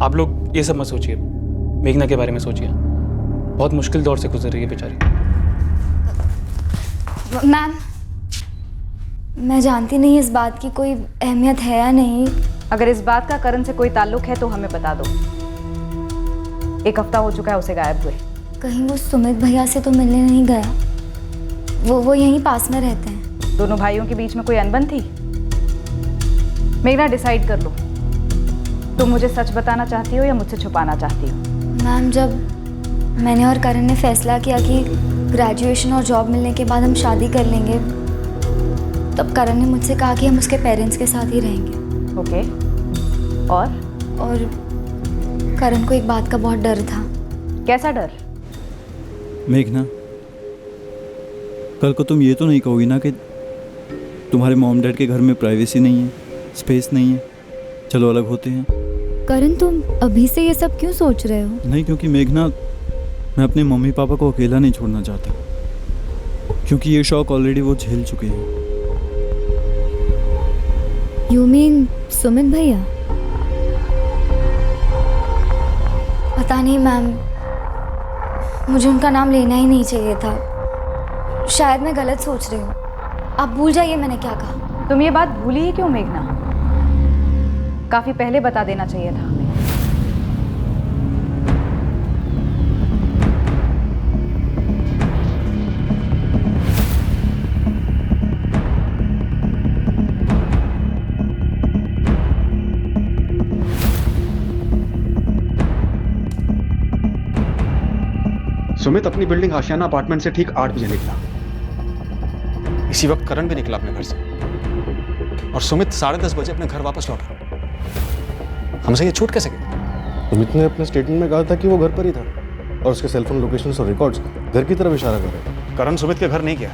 आप लोग ये सब मत सोचिए, मेघना के बारे में सोचिए। बहुत मुश्किल दौर से गुजर रही है बेचारी। मैम, मैं जानती नहीं इस बात की कोई अहमियत है या नहीं। अगर इस बात का करण से कोई ताल्लुक है तो हमें बता दो। 1 हफ्ता हो चुका है उसे गायब हुए। कहीं वो सुमित भैया से तो मिलने नहीं गया? वो यहीं पास में रहते हैं। दोनों भाइयों के बीच में कोई अनबन थी? मेघना, डिसाइड कर लो, तुम मुझे सच बताना चाहती हो या मुझसे छुपाना चाहती हो? मैम, जब मैंने और करण ने फैसला किया कि ग्रेजुएशन और जॉब मिलने के बाद हम शादी कर लेंगे, तब करण ने मुझसे कहा कि हम उसके पेरेंट्स के साथ ही रहेंगे। ओके। और करण को एक बात का बहुत डर था। कैसा डर? मेघना, कल को तुम ये तो नहीं कहोगी ना कि तुम्हारे मॉम डैड के घर में प्राइवेसी नहीं है, स्पेस नहीं है, चलो अलग होते हैं? करण, तुम अभी से ये सब क्यों सोच रहे हो? नहीं, क्योंकि मेघना, मैं अपने मम्मी पापा को अकेला नहीं छोड़ना चाहता, क्योंकि ये शौक ऑलरेडी वो झेल चुके हैं। यू मीन सुमित भैया? पता नहीं मैम, मुझे उनका नाम लेना ही नहीं चाहिए था। शायद मैं गलत सोच रही हूँ। आप भूल जाइए मैंने क्या कहा। तुम ये बात भूली ही क्यों मेघना? काफी पहले बता देना चाहिए था हमें। सुमित अपनी बिल्डिंग आशियाना अपार्टमेंट से ठीक 8 बजे निकला। इसी वक्त करण भी निकला अपने घर से, और सुमित 10:30 बजे अपने घर वापस लौटा। हमसे ये छूट कैसे गई? सुमित ने अपने स्टेटमेंट में कहा था कि वो घर पर ही था, और उसके सेलफोन लोकेशंस और रिकॉर्ड्स घर की तरफ इशारा कर रहे थे। करण सुमित के घर नहीं गया,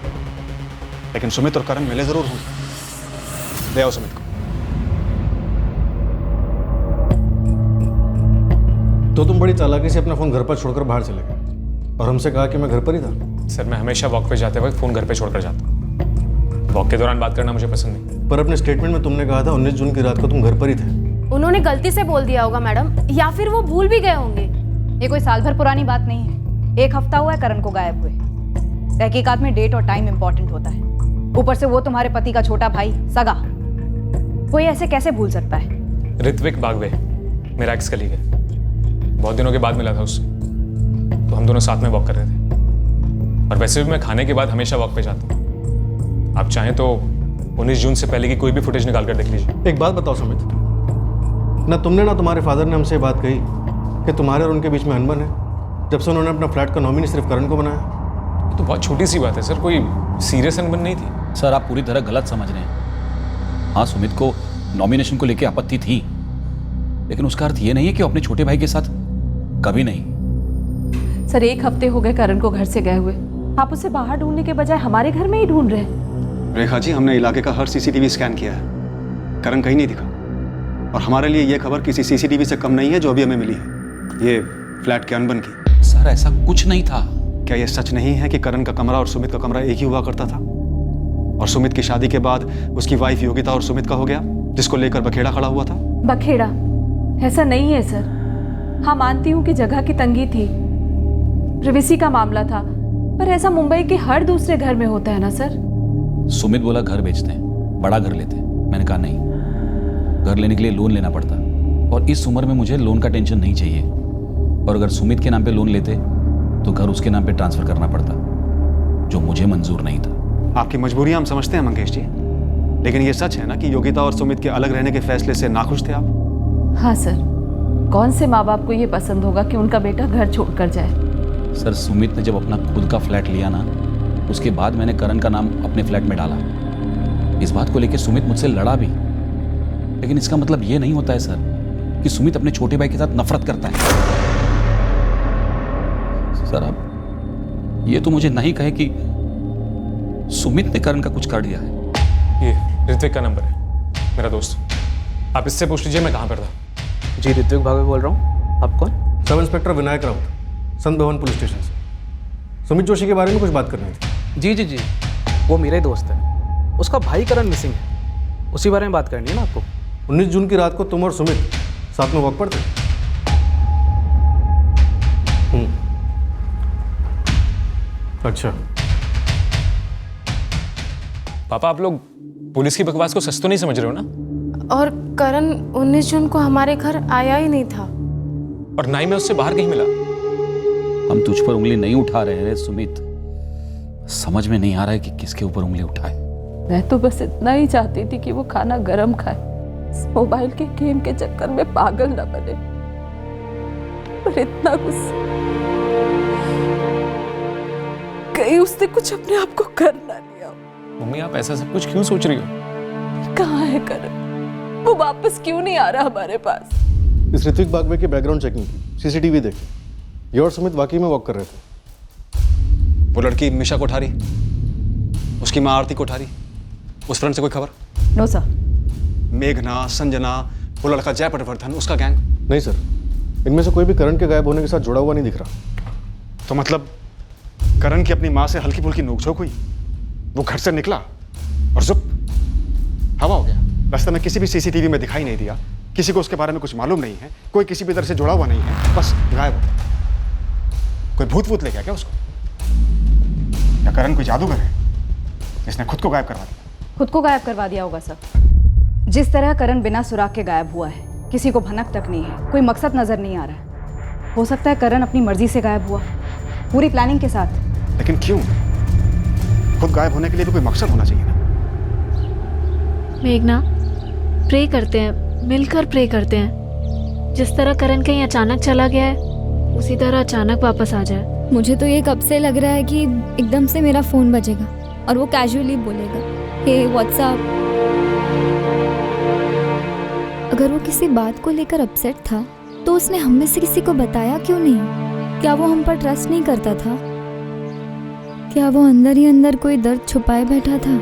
लेकिन सुमित और करण मिले जरूर होंगे। ले आओ सुमित को। तो तुम बड़ी चालाकी से अपना फोन घर पर छोड़कर बाहर चले गए, और हमसे कहा कि मैं घर पर ही था। सर मैं हमेशा वॉक पे जाते वक्त फ़ोन घर पे छोड़कर जाता हूँ। वॉक के दौरान बात करना मुझे पसंद नहीं। पर अपने स्टेटमेंट में तुमने कहा था 19 जून की रात को तुम घर पर ही थे। उन्होंने गलती से बोल दिया होगा मैडम, या फिर वो भूल भी गए होंगे। ये कोई साल भर पुरानी बात नहीं है। 1 हफ्ता हुआ है करण को गायब हुए। तहकीकात में डेट और टाइम इंपॉर्टेंट होता है। ऊपर से वो तुम्हारे पति का छोटा भाई, सगा। कोई ऐसे कैसे भूल सकता है? ऋत्विक बागवे मेरा एक्स कलीग है। बहुत दिनों के बाद मिला था उससे, तो हम दोनों साथ में वॉक कर रहे थे। और वैसे भी मैं खाने के बाद हमेशा वॉक पे जाता हूँ। आप चाहें तो 19 जून से पहले की कोई भी फुटेज निकाल कर देख लीजिए। एक बात बताओ सुमित, ना तुमने ना तुम्हारे फादर ने हमसे बात कही कि तुम्हारे और उनके बीच में अनबन है, जब से उन्होंने अपना फ्लैट का नॉमिनी सिर्फ करण को बनाया? ये तो बहुत छोटी सी बात है सर, कोई सीरियस अनबन नहीं थी। सर आप पूरी तरह गलत समझ रहे हैं। हाँ, सुमित को नॉमिनेशन को लेकर आपत्ति थी, लेकिन उसका अर्थ ये नहीं है कि वो अपने छोटे भाई के साथ कभी नहीं। सर 1 हफ्ते हो गए करण को घर से गए हुए। आप उसे बाहर ढूंढने के बजाय हमारे घर में ही ढूंढ रहे हैं। रेखा जी, हमने इलाके का हर सीसीटीवी स्कैन किया है, करण कहीं नहीं दिखा। और हमारे लिए ये खबर किसी सीसीटीवी से कम नहीं है जो अभी हमें मिली है, ये फ्लैट के अनबन की। सर ऐसा कुछ नहीं था। क्या ये सच नहीं है कि करण का कमरा और सुमित का कमरा एक ही हुआ करता था, और सुमित की शादी के बाद उसकी वाइफ योगिता और सुमित का हो गया, जिसको लेकर बखेड़ा खड़ा हुआ था? बखेड़ा? ऐसा नहीं है सर। हाँ मानती हूँ कि जगह की तंगी थी, प्रिवेसी का मामला था, पर ऐसा मुंबई के हर दूसरे घर में होता है ना सर। सुमित बोला घर बेचते हैं, बड़ा घर लेते हैं। मैंने कहा नहीं, घर लेने के लिए लोन लेना पड़ता, और इस उम्र में मुझे लोन का टेंशन नहीं चाहिए। और अगर सुमित के नाम पे लोन लेते तो घर उसके नाम पे ट्रांसफर करना पड़ता, जो मुझे मंजूर नहीं था। आपकी मजबूरियां हम समझते हैं मंगेश जी, लेकिन ये सच है ना कि योगिता और सुमित के अलग रहने के फैसले से नाखुश थे आप? हाँ सर, कौन से माँ बाप को ये पसंद होगा कि उनका बेटा घर छोड़कर जाए। सर सुमित ने जब अपना खुद का फ्लैट लिया ना, उसके बाद मैंने करण का नाम अपने फ्लैट में डाला। इस बात को लेकर सुमित मुझसे लड़ा भी, लेकिन इसका मतलब ये नहीं होता है सर कि सुमित अपने छोटे भाई के साथ नफरत करता है। सर आप ये तो मुझे नहीं कहे कि सुमित ने करण का कुछ कर दिया है। ये ऋत्विक का नंबर है, मेरा दोस्त। आप इससे पूछ लीजिए मैं कहाँ पर था। जी ऋत्विक भावे बोल रहा हूँ। आप कौन? सब इंस्पेक्टर विनायक राउत, संत भवन पुलिस स्टेशन से। सुमित जोशी के बारे में कुछ बात करनी थी। जी जी जी, वो मेरा ही दोस्त है। उसका भाई करण मिसिंग है, उसी बारे में बात करनी है ना आपको। 19 जून की रात को तुम और सुमित साथ में वॉक पर थे? अच्छा। पापा आप लोग पुलिस की बकवास को सच तो नहीं समझ रहे हो ना? और करण 19 जून को हमारे घर आया ही नहीं था, और ना ही मैं उससे बाहर कहीं मिला। हम तुझ पर उंगली नहीं उठा रहे हैं सुमित, समझ में नहीं आ रहा है कि किसके ऊपर उंगली उठाए। मैं तो बस इतना ही चाहती थी कि वो खाना गरम खाए, इस मोबाइल के गेम के चक्कर में पागल न बने, पर इतना गुस्सा कहीं उसने कुछ अपने आप को कर ना लिया। मम्मी आप ऐसा सब कुछ क्यों सोच रही हो? कहाँ है करण? वो वापस क्यों नहीं आ रहा हमारे पास? इस ऋत्विक बागवे की बैकग्राउंड चेकिंग की, सीसीटीवी देखी, ये और सुमित वाकई में वॉक कर रहे थे। वो लड़की मिशा कोठारी, उसकी माँ आरती कोठारी, उस फ्रंट से कोई खबर? No sir. मेघना, संजना, वो लड़का जय पटवर्धन, उसका गैंग? नहीं सर, इनमें से कोई भी करण के गायब होने के साथ जुड़ा हुआ नहीं दिख रहा। तो मतलब करण की अपनी माँ से हल्की फुल्की नोकझोंक हुई, वो घर से निकला और जुप हवा हो गया। रास्ते में किसी भी सीसीटीवी में दिखाई नहीं दिया, किसी को उसके बारे में कुछ मालूम नहीं है, कोई किसी भी तरह से जुड़ा हुआ नहीं है, बस गायब हो गया। कोई भूत वूत ले गया क्या उसको? या करण कोई जादूगर है जिसने खुद को गायब करवा दिया? खुद को गायब करवा दिया होगा सर। जिस तरह करण बिना सुराग के गायब हुआ है, किसी को भनक तक नहीं है, कोई मकसद नजर नहीं आ रहा है। हो सकता है करण अपनी मर्जी से गायब हुआ, पूरी प्लानिंग के साथ। लेकिन क्यों? खुद गायब होने के लिए भी कोई मकसद होना चाहिए ना। मेघना, प्रे करते हैं, मिलकर प्रे करते हैं। जिस तरह करण कहीं अचानक चला गया है, उसी तरह अचानक वापस आ जाए। मुझे तो ये कब से लग रहा है कि एकदम से मेरा फ़ोन बजेगा और वो कैजुअली बोलेगा, हे व्हाट्सअप। अगर वो किसी बात को लेकर अपसेट था तो उसने हम में से किसी को बताया क्यों नहीं? क्या वो हम पर ट्रस्ट नहीं करता था? क्या वो अंदर ही अंदर कोई दर्द छुपाए बैठा था?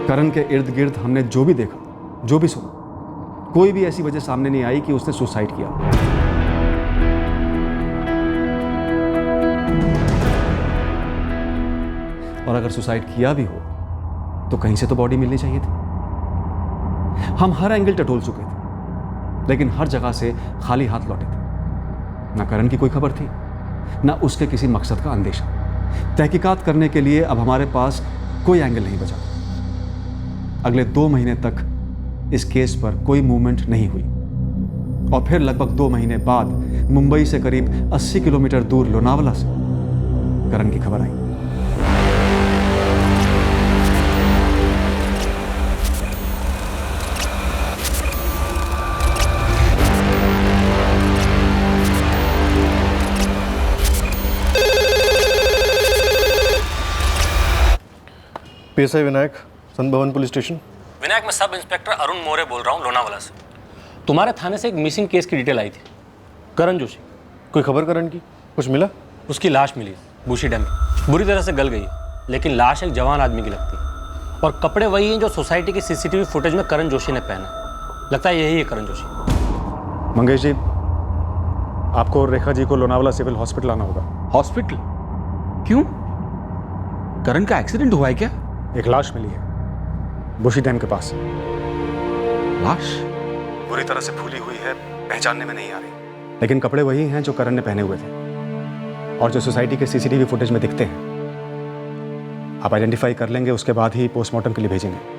करण के इर्द गिर्द हमने जो भी देखा, जो भी सुना, कोई भी ऐसी वजह सामने नहीं आई कि उसने सुसाइड किया। और अगर सुसाइड किया भी हो तो कहीं से तो बॉडी मिलनी चाहिए थी। हम हर एंगल टटोल चुके थे, लेकिन हर जगह से खाली हाथ लौटे थे। ना करण की कोई खबर थी, ना उसके किसी मकसद का अंदेशा। तहकीकात करने के लिए अब हमारे पास कोई एंगल नहीं बचा। अगले 2 महीने तक इस केस पर कोई मूवमेंट नहीं हुई और फिर लगभग 2 महीने बाद मुंबई से करीब 80 किलोमीटर दूर लोनावला से करण की खबर आई। पीएसआई विनायक, संत भवन पुलिस स्टेशन। विनायक, मैं सब इंस्पेक्टर अरुण मोरे बोल रहा हूँ लोनावाला से। तुम्हारे थाने से एक मिसिंग केस की डिटेल आई थी, करण जोशी। कोई खबर करण की? कुछ मिला? उसकी लाश मिली बूशी डैम में, बुरी तरह से गल गई, लेकिन लाश एक जवान आदमी की लगती है और कपड़े वही हैं जो सोसाइटी की सीसीटीवी फुटेज में करण जोशी ने पहना। लगता है यही है करण जोशी। मंगेश जी, आपको और रेखा जी को लोनावाला सिविल हॉस्पिटल आना होगा। हॉस्पिटल? क्यों? करण का एक्सीडेंट हुआ है क्या? एक लाश मिली है बुशी डैम के पास। लाश बुरी तरह से फूली हुई है, पहचानने में नहीं आ रही, लेकिन कपड़े वही हैं जो करण ने पहने हुए थे और जो सोसाइटी के सीसीटीवी फुटेज में दिखते हैं। आप आइडेंटिफाई कर लेंगे, उसके बाद ही पोस्टमार्टम के लिए भेजेंगे।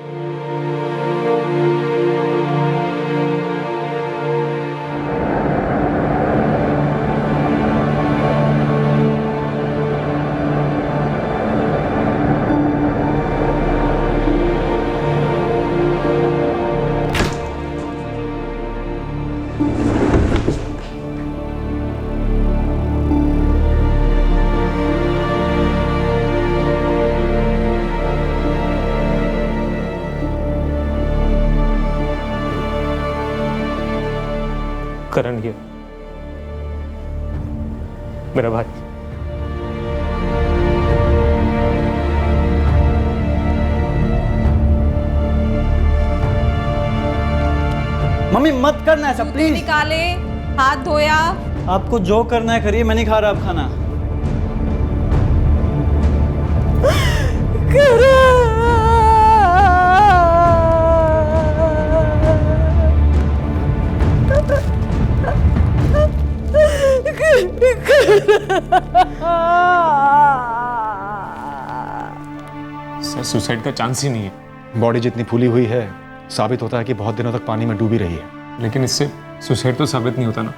करण ये मेरा भाई। मम्मी मत करना ऐसा प्लीज। निकाले, हाथ धोया। आपको जो करना है करिए, मैं नहीं खा रहा अब खाना। सर, सुसाइड का चांस ही नहीं है। बॉडी जितनी फूली हुई है, साबित होता है कि बहुत दिनों तक पानी में डूबी रही है। लेकिन इससे सुसाइड तो साबित नहीं होता ना,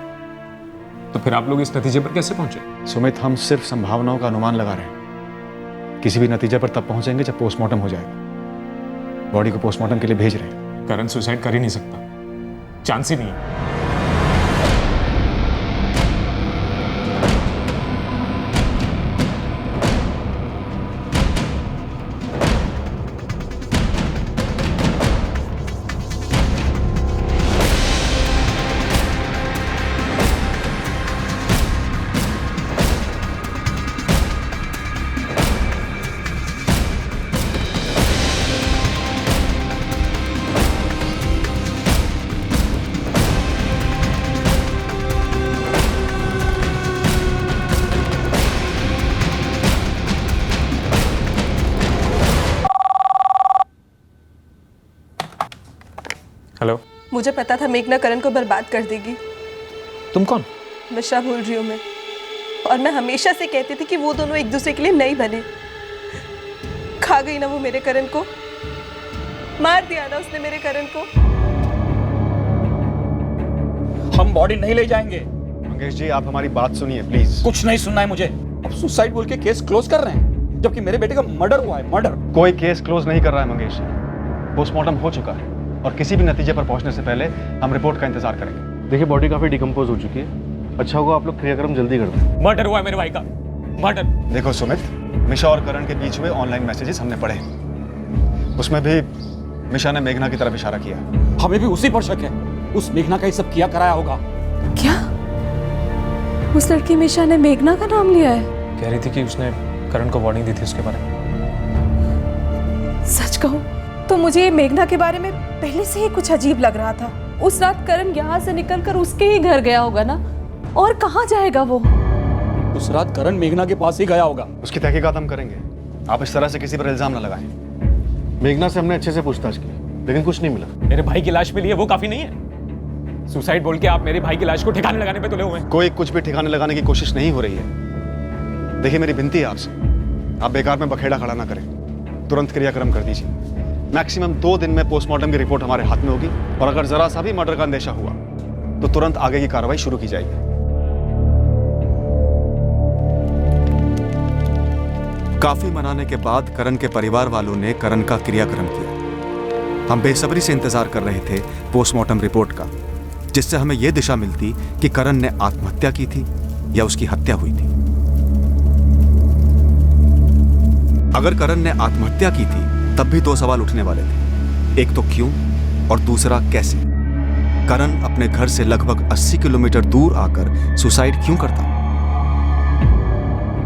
तो फिर आप लोग इस नतीजे पर कैसे पहुंचे? सुमित, हम सिर्फ संभावनाओं का अनुमान लगा रहे हैं। किसी भी नतीजे पर तब पहुंचेंगे जब पोस्टमार्टम हो जाएगा। बॉडी को पोस्टमार्टम के लिए भेज रहे हैं। करण सुसाइड कर ही नहीं सकता, चांस ही नहीं है। हेलो। मुझे पता था मेघना करण को बर्बाद कर देगी। तुम कौन? मिश्रा बोल रही हूँ मैं। और मैं हमेशा से कहती थी कि वो दोनों एक दूसरे के लिए नहीं बने। खा गई ना वो मेरे करण को, मार दिया ना उसने मेरे करण को। हम बॉडी नहीं ले जाएंगे। मंगेश जी, आप हमारी बात सुनिए प्लीज। कुछ नहीं सुनना है मुझे। अब सुसाइड बोल के केस क्लोज कर रहे हैं, जबकि मेरे बेटे का मर्डर हुआ है। मर्डर। कोई केस क्लोज नहीं कर रहा है मंगेश जी। पोस्टमार्टम हो चुका है और किसी भी नतीजे पर पहुंचने से पहले हम रिपोर्ट का इंतजार करेंगे। देखिए, बॉडी काफ़ी डिकम्पोज हो चुकी है, अच्छा होगा आप लोग क्रियाक्रम जल्दी कर दें। मर्डर हुआ है मेरे भाई का, मर्डर। देखो सुमित, मिशा और करण के बीच हुए ऑनलाइन मैसेजेस हमने पढ़े, उसमें भी मिशा ने मेघना की तरफ इशारा किया। हमें भी उसी पर शक है, उस मेघना का ये सब किया कराया होगा। क्या उस लड़की मिशा ने मेघना का नाम लिया है? कह रही थी कि उसने करण को वार्निंग दी थी उसके बारे में। सच कहूं तो मुझे ये मेघना के बारे में पहले से ही कुछ अजीब लग रहा था। उस रात करण यहाँ से निकलकर उसके ही घर गया होगा ना, और कहाँ जाएगा वो? उस रात करण मेघना के पास ही गया होगा। उसकी तहकीकात हम करेंगे, आप इस तरह से किसी पर इल्जाम न लगाएं। मेघना से हमने अच्छे से पूछताछ की लेकिन कुछ नहीं मिला। मेरे भाई की लाश मिली है, वो काफी नहीं है। सुसाइड बोल के आप मेरे भाई की लाश को ठिकाने लगाने पे तुले हुए हैं। कोई कुछ भी ठिकाने लगाने की कोशिश नहीं हो रही है। देखिए मेरी विनती है आपसे, आप बेकार में बखेड़ा खड़ा ना करें, तुरंत क्रियाक्रम कर दीजिए। मैक्सिमम 2 दिन में पोस्टमार्टम की रिपोर्ट हमारे हाथ में होगी, और अगर जरा सा भी मर्डर का अंदेशा हुआ तो तुरंत आगे की कार्रवाई शुरू की जाएगी। काफी मनाने के बाद करण के परिवार वालों ने करण का क्रियाक्रम किया। हम बेसब्री से इंतजार कर रहे थे पोस्टमार्टम रिपोर्ट का, जिससे हमें यह दिशा मिलती कि करण ने आत्महत्या की थी या उसकी हत्या हुई थी। अगर करण ने आत्महत्या की थी तब भी 2 सवाल उठने वाले थे, एक तो क्यों और दूसरा कैसे। करण अपने घर से लगभग 80 किलोमीटर दूर आकर सुसाइड क्यों करता?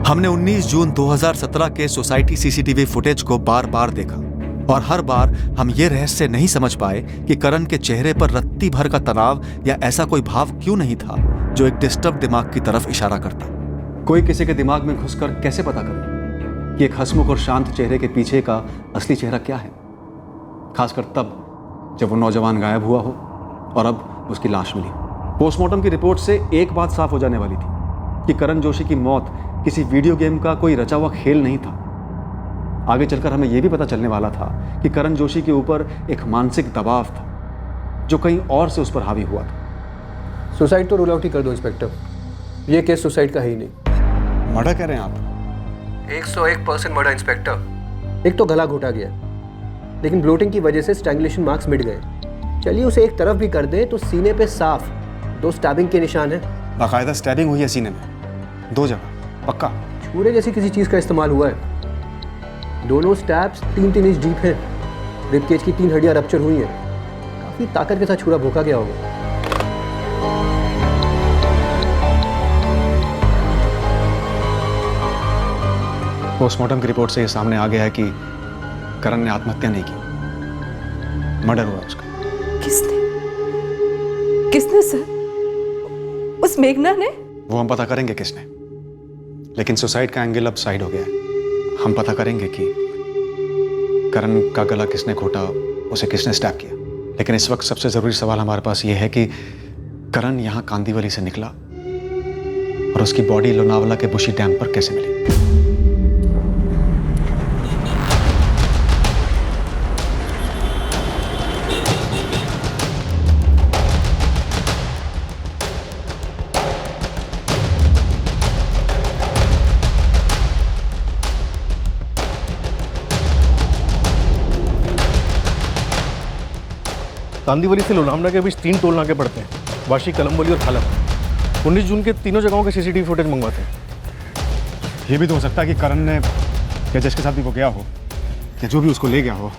हमने 19 जून 2017 के सोसाइटी सीसीटीवी फुटेज को बार बार देखा, और हर बार हम ये रहस्य नहीं समझ पाए कि करण के चेहरे पर रत्ती भर का तनाव या ऐसा कोई भाव क्यों नहीं था जो एक डिस्टर्ब दिमाग की तरफ इशारा करता। कोई किसी के दिमाग में घुसकर कैसे पता करे कि एक हंसमुख और शांत चेहरे के पीछे का असली चेहरा क्या है, खासकर तब जब वो नौजवान गायब हुआ हो और अब उसकी लाश मिली। पोस्टमार्टम की रिपोर्ट से एक बात साफ हो जाने वाली थी कि करण जोशी की मौत किसी वीडियो गेम का कोई रचा हुआ खेल नहीं था। आगे चलकर हमें यह भी पता चलने वाला था कि करण जोशी के ऊपर एक मानसिक दबाव था जो कहीं और से उस पर हावी हुआ था। सुसाइड तो रूल आउट ही कर दो इंस्पेक्टर, ये केस सुसाइड का है ही नहीं। मर्डर कह रहे हैं आप? 101% मर्डर इंस्पेक्टर। एक तो गला घोटा गया, लेकिन ब्लोटिंग की वजह से स्ट्रैंगुलेशन मार्क्स मिट गए। चलिए उसे एक तरफ भी कर दें तो सीने पे साफ 2 स्टैबिंग के निशान हैं। बाकायदा स्टैबिंग हुई है सीने में, 2 जगह, पक्का? छुरे जैसी किसी चीज़ का इस्तेमाल हुआ है। दोनों स्टैब्स 3-3 इंच डीप हैं। रिबकेज की 3 हड्डियां रप्चर हुई हैं। काफ़ी ताकत के साथ छुरा भोंका गया होगा। पोस्टमार्टम की रिपोर्ट से ये सामने आ गया है कि करण ने आत्महत्या नहीं की, मर्डर हुआ उसका। किसने सर? उस मेघना ने? वो हम पता करेंगे किसने, लेकिन सुसाइड का एंगल अब साइड हो गया है। हम पता करेंगे कि करण का गला किसने घोटा, उसे किसने स्टैब किया। लेकिन इस वक्त सबसे जरूरी सवाल हमारे पास ये है कि करण यहाँ कांदीवली से निकला और उसकी बॉडी लोनावला के बुशी डैम पर कैसे मिली। कांदीवली से लोनावला के बीच 3 टोल नाके पड़ते हैं, वाशी, कलमबोली और खालम। 19 जून के तीनों जगहों के सीसीटीवी फुटेज मंगवाते हैं। ये भी तो हो सकता है कि करण ने या जिसके साथ भी वो गया हो या जो भी उसको ले गया हो,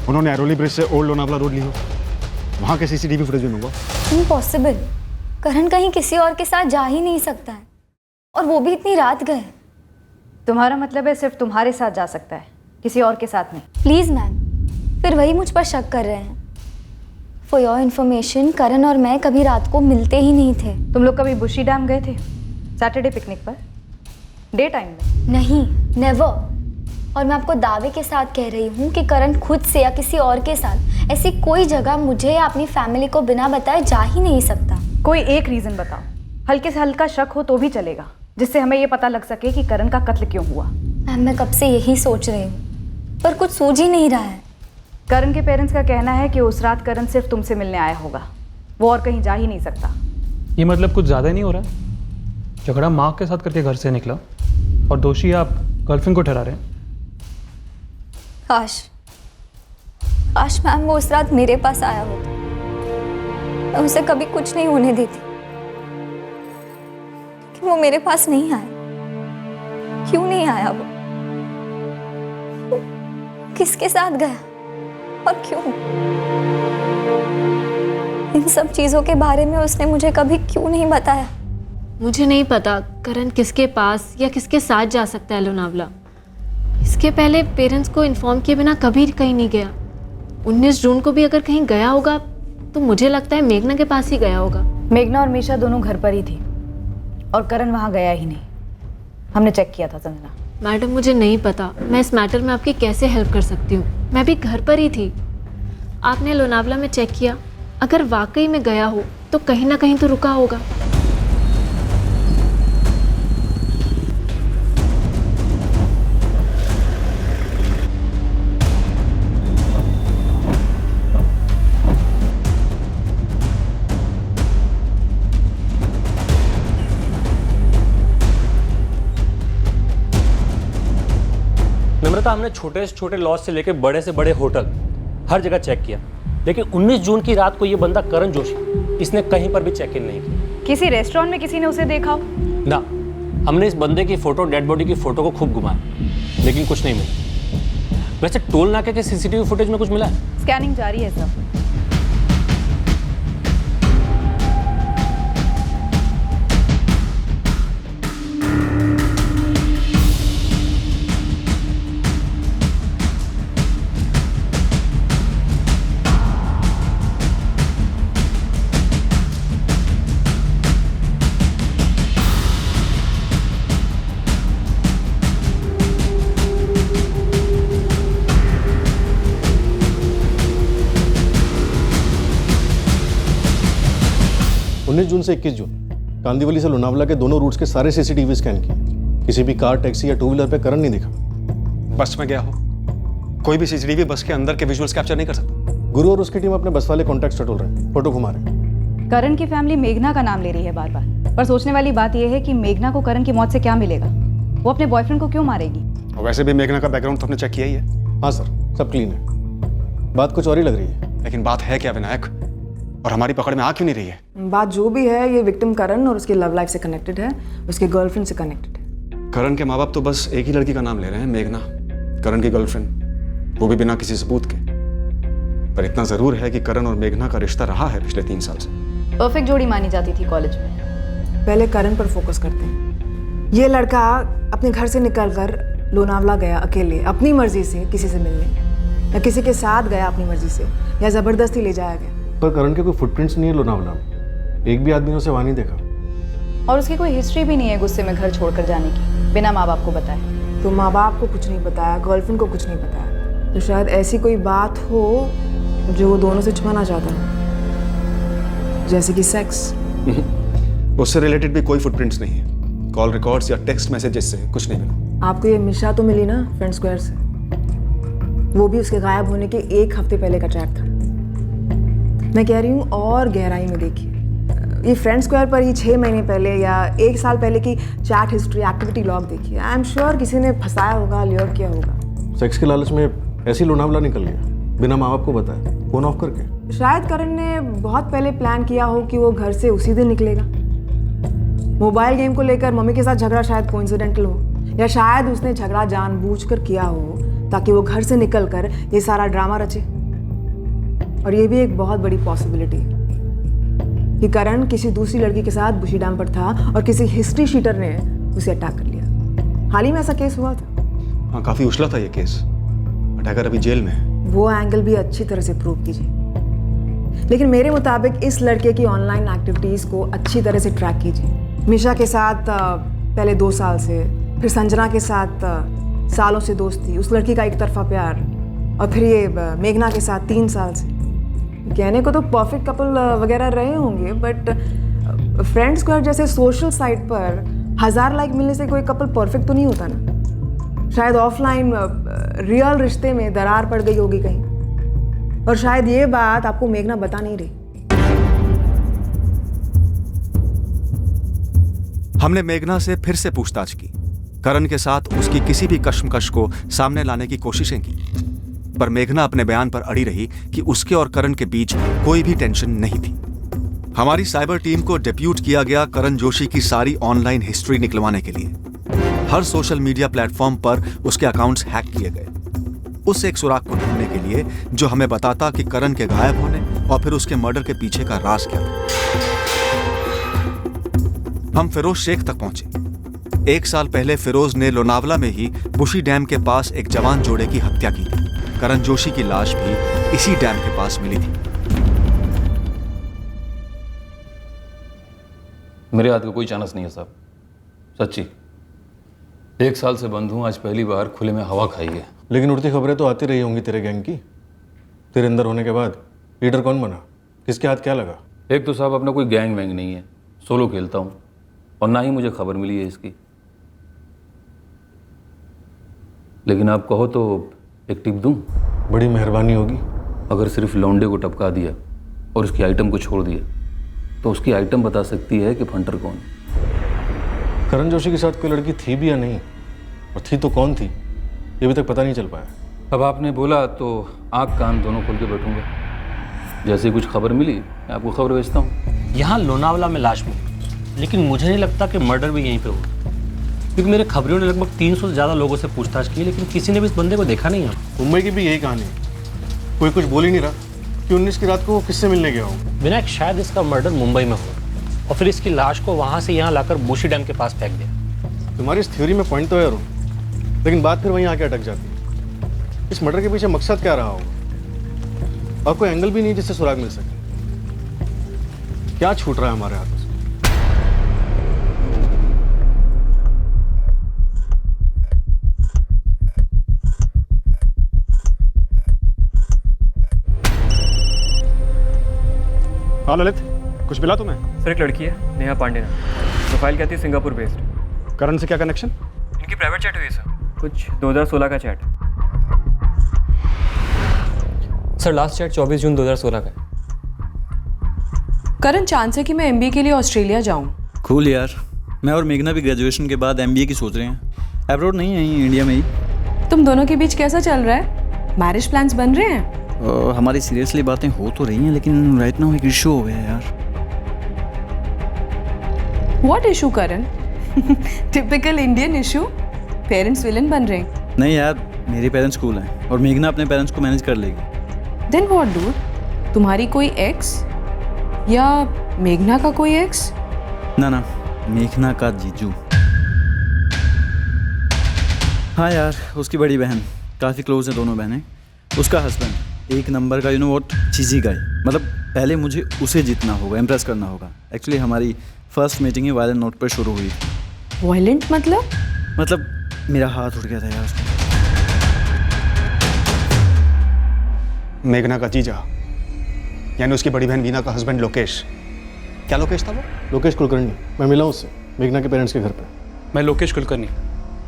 उन्होंने एरोली ब्रिज से ओल्ड लोनावला रोड ली हो, वहाँ के सीसीटीवी फुटेज भी मंगवा। इम्पॉसिबल, करण कहीं किसी और के साथ जा ही नहीं सकता है, और वो भी इतनी रात गए। तुम्हारा मतलब है सिर्फ तुम्हारे साथ जा सकता है, किसी और के साथ नहीं? प्लीज मैम, फिर वही मुझ पर शक कर रहे हैं। फॉर योर इन्फॉर्मेशन, करण और मैं कभी रात को मिलते ही नहीं थे। तुम लोग कभी बुशी डैम गए थे सैटरडे पिकनिक पर, डे टाइम में? नहीं, नेवर। और मैं आपको दावे के साथ कह रही हूँ कि करण खुद से या किसी और के साथ ऐसी कोई जगह मुझे या अपनी फैमिली को बिना बताए जा ही नहीं सकता। कोई एक रीजन बताओ, हल्के से हल्का शक हो तो भी चलेगा, जिससे हमें ये पता लग सके कि करण का कत्ल क्यों हुआ। मैम, मैं कब से यही सोच रही हूँ, पर कुछ सूझ ही नहीं रहा है। करण के पेरेंट्स का कहना है कि उस रात करण सिर्फ तुमसे मिलने आया होगा, वो और कहीं जा ही नहीं सकता। ये मतलब कुछ ज़्यादा नहीं हो रहा? झगड़ा माँ के साथ करके घर से निकला और दोषी आप गर्लफ्रेंड को ठहरा रहे हैं। काश मैम वो उस रात मेरे पास आया होता, मैं उसे कभी कुछ नहीं होने देती। लेकिन वो मेरे पास नहीं आया। क्यों नहीं आया वो किसके साथ गया और क्यों? इन सब चीज़ों के बारे में उसने मुझे कभी क्यों नहीं बताया? मुझे नहीं पता करण किसके पास या किसके साथ जा सकता है लोनावला। इसके पहले पेरेंट्स को इन्फॉर्म किए बिना कभी कहीं नहीं गया। 19 जून को भी अगर कहीं गया होगा तो मुझे लगता है मेघना के पास ही गया होगा। मेघना और मीशा दोनों घर पर ही थी और करण वहाँ गया ही नहीं। हमने चेक किया था संजना। मैडम मुझे नहीं पता मैं इस मैटर में आपकी कैसे हेल्प कर सकती हूँ। मैं भी घर पर ही थी। आपने लोनावला में चेक किया, अगर वाकई में गया हो तो कहीं ना कहीं तो रुका होगा। नम्रता, हमने छोटे से छोटे लॉज से लेकर बड़े से बड़े होटल हर जगह चेक किया, लेकिन 19 जून की रात को ये बंदा करण जोशी, इसने कहीं पर भी चेक इन नहीं किया। किसी रेस्टोरेंट में किसी ने उसे देखा हो? ना, हमने इस बंदे की फोटो, डेड बॉडी की फोटो को खूब घुमाया, लेकिन कुछ नहीं मिला। वैसे टोल नाके के सीसीटीवी फुटेज में कुछ मिला है? स्कैनिंग जारी है सर। जून से 21 जून कांदीवली से लोनावला के दोनों रूट्स के सारे सीसीटीवी स्कैन किए। किसी भी कार, टैक्सी या टू व्हीलर पे करण नहीं दिखा। बस में गया हो, कोई भी सीसीटीवी बस के अंदर के विजुअल्स कैप्चर नहीं कर सकता। गुरु और उसकी टीम अपने बस वाले कॉन्टैक्ट्स टटोल रहे हैं, फोटो घुमा रहे हैं। करण की फैमिली मेघना का नाम ले रही है बार बार, पर सोचने वाली बात यह है कि मेघना को करण की मौत से क्या मिलेगा? वो अपने बॉयफ्रेंड को क्यों मारेगी? और वैसे भी मेघना का बैकग्राउंड तो हमने चेक किया ही है। हाँ सर, सब क्लीन है। बात कुछ और ही लग रही है। लेकिन बात है क्या विनायक, और हमारी पकड़ में आ क्यों नहीं रही है? बात जो भी है, ये विक्टिम करण और उसकी लव लाइफ से कनेक्टेड है, उसके गर्लफ्रेंड से कनेक्टेड है। करण के माँ बाप तो बस एक ही लड़की का नाम ले रहे हैं, मेघना, करण की गर्लफ्रेंड, वो भी बिना किसी सबूत के। पर इतना जरूर है कि करण और मेघना का रिश्ता रहा है पिछले 3 साल से। परफेक्ट जोड़ी मानी जाती थी कॉलेज में। पहले करण पर फोकस करते हैं। ये लड़का अपने घर से निकलकर लोनावला गया अकेले, अपनी मर्जी से किसी से मिलने, या किसी के साथ गया अपनी मर्जी से, या जबरदस्ती ले जाया गया। पर करण के कोई फुटप्रिंट्स नहीं है लोनावला में। एक भी आदमी ने उसे वहां नहीं देखा। और उसकी कोई हिस्ट्री भी नहीं है गुस्से में घर छोड़कर जाने की, बिना माँ बाप को बताए। तो माँ बाप को कुछ नहीं बताया, गर्लफ्रेंड को कुछ नहीं बताया, तो शायद ऐसी कोई बात हो जो वो दोनों से छुपाना चाहता है, जैसे कि सेक्स। उससे रिलेटेड भी कोई फुटप्रिंट्स नहीं है। कॉल रिकॉर्ड्स या टेक्स्ट मैसेजेस से कुछ नहीं मिला। आपको ये मिशा तो मिली ना फ्रेंड स्क्वायर से, वो भी उसके गायब होने के 1 हफ्ते पहले का चैट था। मैं कह रही हूँ और गहराई में देखिए, ये फ्रेंड स्क्वायर पर ही 6 महीने पहले या 1 साल पहले की चैट हिस्ट्री, एक्टिविटी लॉग देखिए। आई एम श्योर किसी ने फंसाया होगा, ल्योर किया होगा। सेक्स के लालच में ऐसी लोनावला निकल गया बिना माँ बाप को बताए, फोन ऑफ करके। शायद करण ने बहुत पहले प्लान किया हो कि वो घर से उसी दिन निकलेगा। मोबाइल गेम को लेकर मम्मी के साथ झगड़ा शायद कोइंसिडेंटल हो, या शायद उसने झगड़ा जानबूझकर किया हो ताकि वो घर से निकलकर ये सारा ड्रामा रचे। और ये भी एक बहुत बड़ी पॉसिबिलिटी है कि करण किसी दूसरी लड़की के साथ बुशी डैम पर था और किसी हिस्ट्री शीटर ने उसे अटैक कर लिया। हाल ही में ऐसा केस हुआ था। हाँ, काफी उछला था ये केस। अटैकर अभी जेल में है। वो एंगल भी अच्छी तरह से प्रूव कीजिए। लेकिन मेरे मुताबिक इस लड़के की ऑनलाइन एक्टिविटीज को अच्छी तरह से ट्रैक कीजिए। मिशा के साथ पहले 2 साल से, फिर संजना के साथ सालों से दोस्ती, उस लड़की का एक तरफा प्यार, और फिर ये मेघना के साथ 3 साल से। कहने को तो परफेक्ट कपल वगैरह रहे होंगे, बट फ्रेंड स्क्वायर जैसे सोशल साइट पर 1000 लाइक मिलने से कोई कपल परफेक्ट तो नहीं होता ना। शायद ऑफलाइन रियल रिश्ते में दरार पड़ गई होगी कहीं, और शायद ये बात आपको मेघना बता नहीं रही। हमने मेघना से फिर से पूछताछ की। करण के साथ उसकी किसी भी कश्मकश को सामने लाने की कोशिशें की, पर मेघना अपने बयान पर अड़ी रही कि उसके और करण के बीच कोई भी टेंशन नहीं थी। हमारी साइबर टीम को डेप्यूट किया गया करण जोशी की सारी ऑनलाइन हिस्ट्री निकलवाने के लिए। हर सोशल मीडिया प्लेटफॉर्म पर उसके अकाउंट्स हैक किए गए, उस एक सुराग को ढूंढने के लिए जो हमें बताता कि करण के गायब होने और फिर उसके मर्डर के पीछे का राज क्या था। हम फिरोज शेख तक पहुंचे। 1 साल पहले फिरोज ने लोनावला में ही बुशी डैम के पास एक जवान जोड़े की हत्या की थी। करण जोशी की लाश भी इसी डैम के पास मिली थी। मेरे हाथ का कोई चांस नहीं है साहब, सच्ची। 1 साल से बंद हूं, आज पहली बार खुले में हवा खाई है। लेकिन उड़ती खबरें तो आती रही होंगी तेरे गैंग की। तेरे अंदर होने के बाद लीडर कौन बना, किसके हाथ क्या लगा? एक तो साहब अपना कोई गैंग वैंग नहीं है, सोलो खेलता हूं और ना ही मुझे खबर मिली है इसकी। लेकिन आप कहो तो एक टिप दूं? बड़ी मेहरबानी होगी। अगर सिर्फ लौंडे को टपका दिया और उसकी आइटम को छोड़ दिया तो उसकी आइटम बता सकती है कि फंटर कौन। करण जोशी के साथ कोई लड़की थी भी या नहीं, और थी तो कौन थी, ये अभी तक पता नहीं चल पाया। अब आपने बोला तो आँख कान दोनों खोल के बैठूंगा। जैसे ही कुछ खबर मिली मैं आपको खबर भेजता हूँ। यहाँ लोनावला में लाश मिली, लेकिन मुझे नहीं लगता कि मर्डर भी यहीं पे हो, क्योंकि मेरे खबरियों ने लगभग 300 से ज़्यादा लोगों से पूछताछ की, लेकिन किसी ने भी इस बंदे को देखा नहीं है। मुंबई की भी यही कहानी है, कोई कुछ बोल ही नहीं रहा कि 19 की रात को वो किससे मिलने गया होगा। विनायक, शायद इसका मर्डर मुंबई में हो और फिर इसकी लाश को वहाँ से यहाँ लाकर बुशी डैम के पास फेंक दिया। तुम्हारी इस थ्योरी में पॉइंट तो है रो, लेकिन बात फिर वहीं आके अटक जाती है। इस मर्डर के पीछे मकसद क्या रहा होगा, और कोई एंगल भी नहीं जिससे सुराग मिल सके। क्या छूट रहा है हमारे हाथों से? हाँ ललित, कुछ मिला तुम्हें? सर एक लड़की है, नेहा पांडे नाम, प्रोफाइल कहती है सिंगापुर बेस्ड। करण से क्या कनेक्शन? इनकी प्राइवेट चैट हुई है सर, कुछ 2016 का चैट। सर लास्ट चैट 24 जून 2016 का है। करण, चांस है कि मैं एमबीए के लिए ऑस्ट्रेलिया जाऊं। कूल यार, मैं और मेघना भी ग्रेजुएशन के बाद एमबीए की सोच रहे हैं। अब्रॉड नहीं है, यहीं इंडिया में ही। तुम दोनों के बीच कैसा चल रहा है? मैरिज प्लान्स बन रहे हैं? हमारी सीरियसली बातें हो तो रही हैं, लेकिन राइट नाउ एक इशू हो गया है यार। What issue Karan? Typical Indian issue, parents villain बन रहे हैं। नहीं यार, मेरे पेरेंट्स कूल हैं और मेघना अपने पेरेंट्स को मैनेज कर लेगी। Then what dude? तुम्हारी कोई एक्स या मेघना का कोई एक्स? ना ना, मेघना का जीजू। हाँ यार, उसकी बड़ी बहन, काफ़ी क्लोज है दोनों बहनें। उसका हस्बैंड एक नंबर का, यू नो व्हाट, चीज़ी गाय। मतलब पहले मुझे उसे जीतना होगा, इम्प्रेस करना होगा। एक्चुअली हमारी फर्स्ट मीटिंग ही वायलेंट नोट पर शुरू हुई थी। वायलेंट मतलब मेरा हाथ उठ गया था यार उसमें। मेघना का जीजा यानी उसकी बड़ी बहन वीना का हस्बैंड लोकेश। क्या लोकेश था वो? लोकेश कुलकर्णी। मैं मिला उससे मेघना के पेरेंट्स के घर पे। मैं लोकेश कुलकर्णी,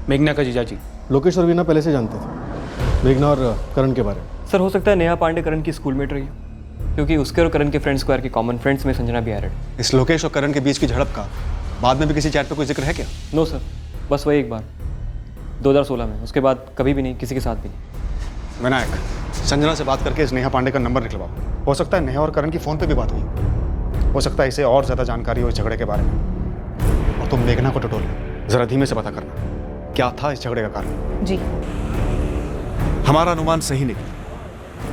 मेघना का जीजा जी। लोकेश और वीना पहले से जानते थे मेघना और करण के बारे में। सर हो सकता है नेहा पांडे करण की स्कूलमेट रही है, क्योंकि उसके और करण के फ्रेंड स्क्वायर की कॉमन फ्रेंड्स में संजना भी एडेड। इस लोकेश और करण के बीच की झड़प का बाद में भी किसी चैट पे कोई जिक्र है क्या? नो सर, बस वही एक बार 2016 में, उसके बाद कभी भी नहीं, किसी के साथ भी नहीं। विनायक, संजना से बात करके इस नेहा पांडे का नंबर निकलवाओ। हो सकता है नेहा और करण की फ़ोन पे भी बात हुई, हो सकता है इसे और ज़्यादा जानकारी हो इस झगड़े के बारे में। और तुम मेघना को टटोल ज़रा धीमे से पता करना क्या था इस झगड़े का कारण। जी। हमारा अनुमान सही निकला।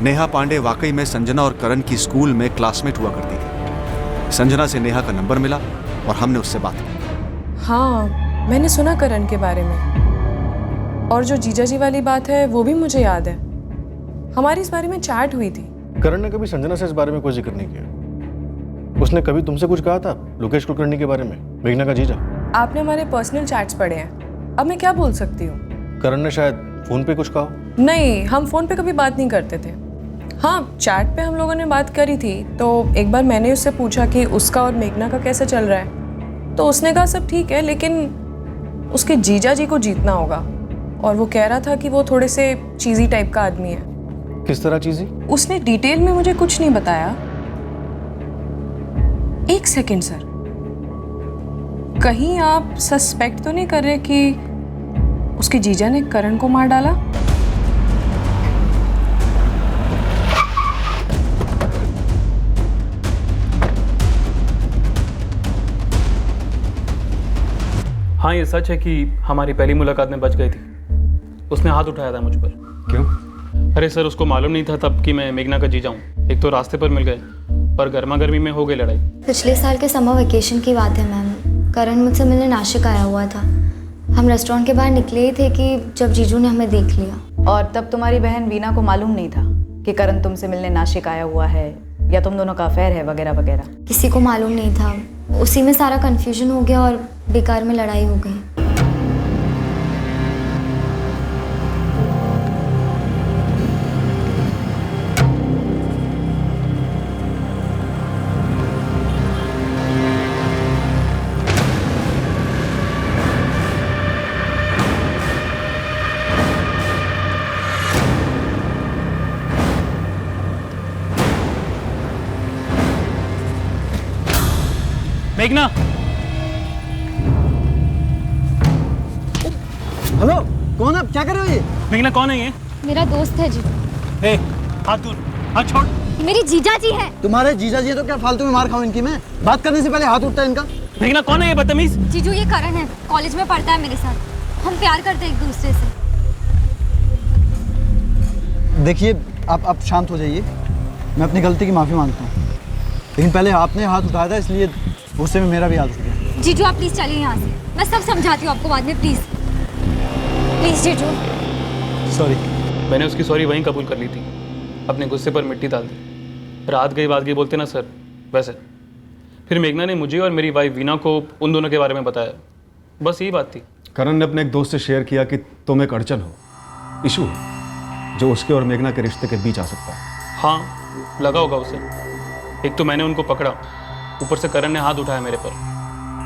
नेहा पांडे वाकई में संजना और करण की स्कूल में क्लासमेट हुआ करती थी। संजना से नेहा का नंबर मिला और हमने उससे बात की। हाँ, मैंने सुना करण के बारे में, और जो जीजा जी वाली बात है वो भी मुझे याद है। हमारी इस बारे में चैट हुई थी। करण ने कभी संजना से इस बारे में कोई जिक्र नहीं किया। उसने कभी तुमसे कुछ कहा था लोकेश कुलकर्णी के बारे में, मेघना का जीजा? आपने हमारे पर्सनल चैट्स पढ़े हैं, अब मैं क्या बोल सकती हूँ। करण ने शायद फोन पे कुछ कहा। नहीं, हम फोन पे कभी बात नहीं करते थे। हाँ, चैट पे हम लोगों ने बात करी थी, तो एक बार मैंने उससे पूछा कि उसका और मेघना का कैसे चल रहा है, तो उसने कहा सब ठीक है, लेकिन उसके जीजा जी को जीतना होगा। और वो कह रहा था कि वो थोड़े से चीज़ी टाइप का आदमी है। किस तरह चीज़ी? उसने डिटेल में मुझे कुछ नहीं बताया। एक सेकंड सर, कहीं आप सस्पेक्ट तो नहीं कर रहे कि उसके जीजा ने करण को मार डाला? हाँ, ये सच है कि हमारी पहली मुलाकात में बच गई थी। उसने हाथ उठाया था मुझ पर। क्यों? अरे सर, उसको मालूम नहीं था तब कि मैं मेघना का जीजा हूँ। एक तो रास्ते पर मिल गए और गर्मा गर्मी में हो गई लड़ाई। पिछले साल के समर वेकेशन की बात है मैम। करण मुझसे मिलने नासिक आया हुआ था। हम रेस्टोरेंट के बाहर निकले ही थे कि जब जीजू ने हमें देख लिया। और तब तुम्हारी बहन वीना को मालूम नहीं था कि करण तुमसे मिलने नासिक आया हुआ है या तुम दोनों का अफेयर है वगैरह वगैरह? किसी को मालूम नहीं था। उसी में सारा कन्फ्यूजन हो गया और बेकार में लड़ाई हो गई। मेघना! हेलो, कौन आप? क्या कर रहे हो ये? मेघना कौन है ये? मेरा दोस्त है जी। हे, हाथ दूर, हाथ छोड़। मेरी जीजा जी है। तुम्हारे जीजा जी है तो क्या फालतू में मार खाऊं इनकी मैं? बात करने से पहले हाथ उठता है इनका। मेघना कौन है ये बदतमीज? जीजू, ये करण है, कॉलेज में पढ़ता है मेरे साथ। हम प्यार करते हैं एक दूसरे से। देखिए, आप शांत हो जाइए। मैं अपनी गलती की माफ़ी मांगता हूँ, लेकिन पहले आपने हाथ उठाया था इसलिए गुस्से में मेरा भी हाथ उठ गया। जीजू, आप प्लीज चलिए यहाँ से। मैं सब समझाती हूँ आपको बाद में। प्लीज प्लीज जीजू। सॉरी। मैंने उसकी सॉरी वहीं कबूल कर ली थी। अपने गुस्से पर मिट्टी डाल दी। रात गई बात गई बोलते ना सर, वैसे। फिर मेघना ने मुझे और मेरी वाइफ वीना को उन दोनों के बारे में बताया। बस यही बात थी। करण ने अपने एक दोस्त से शेयर किया कि तुम एक अड़चन हो, इशू है जो उसके और मेघना के रिश्ते के बीच आ सकता है। हाँ, लगा होगा उसे। एक तो मैंने उनको पकड़ा, ऊपर से करण ने हाथ उठाया मेरे पर,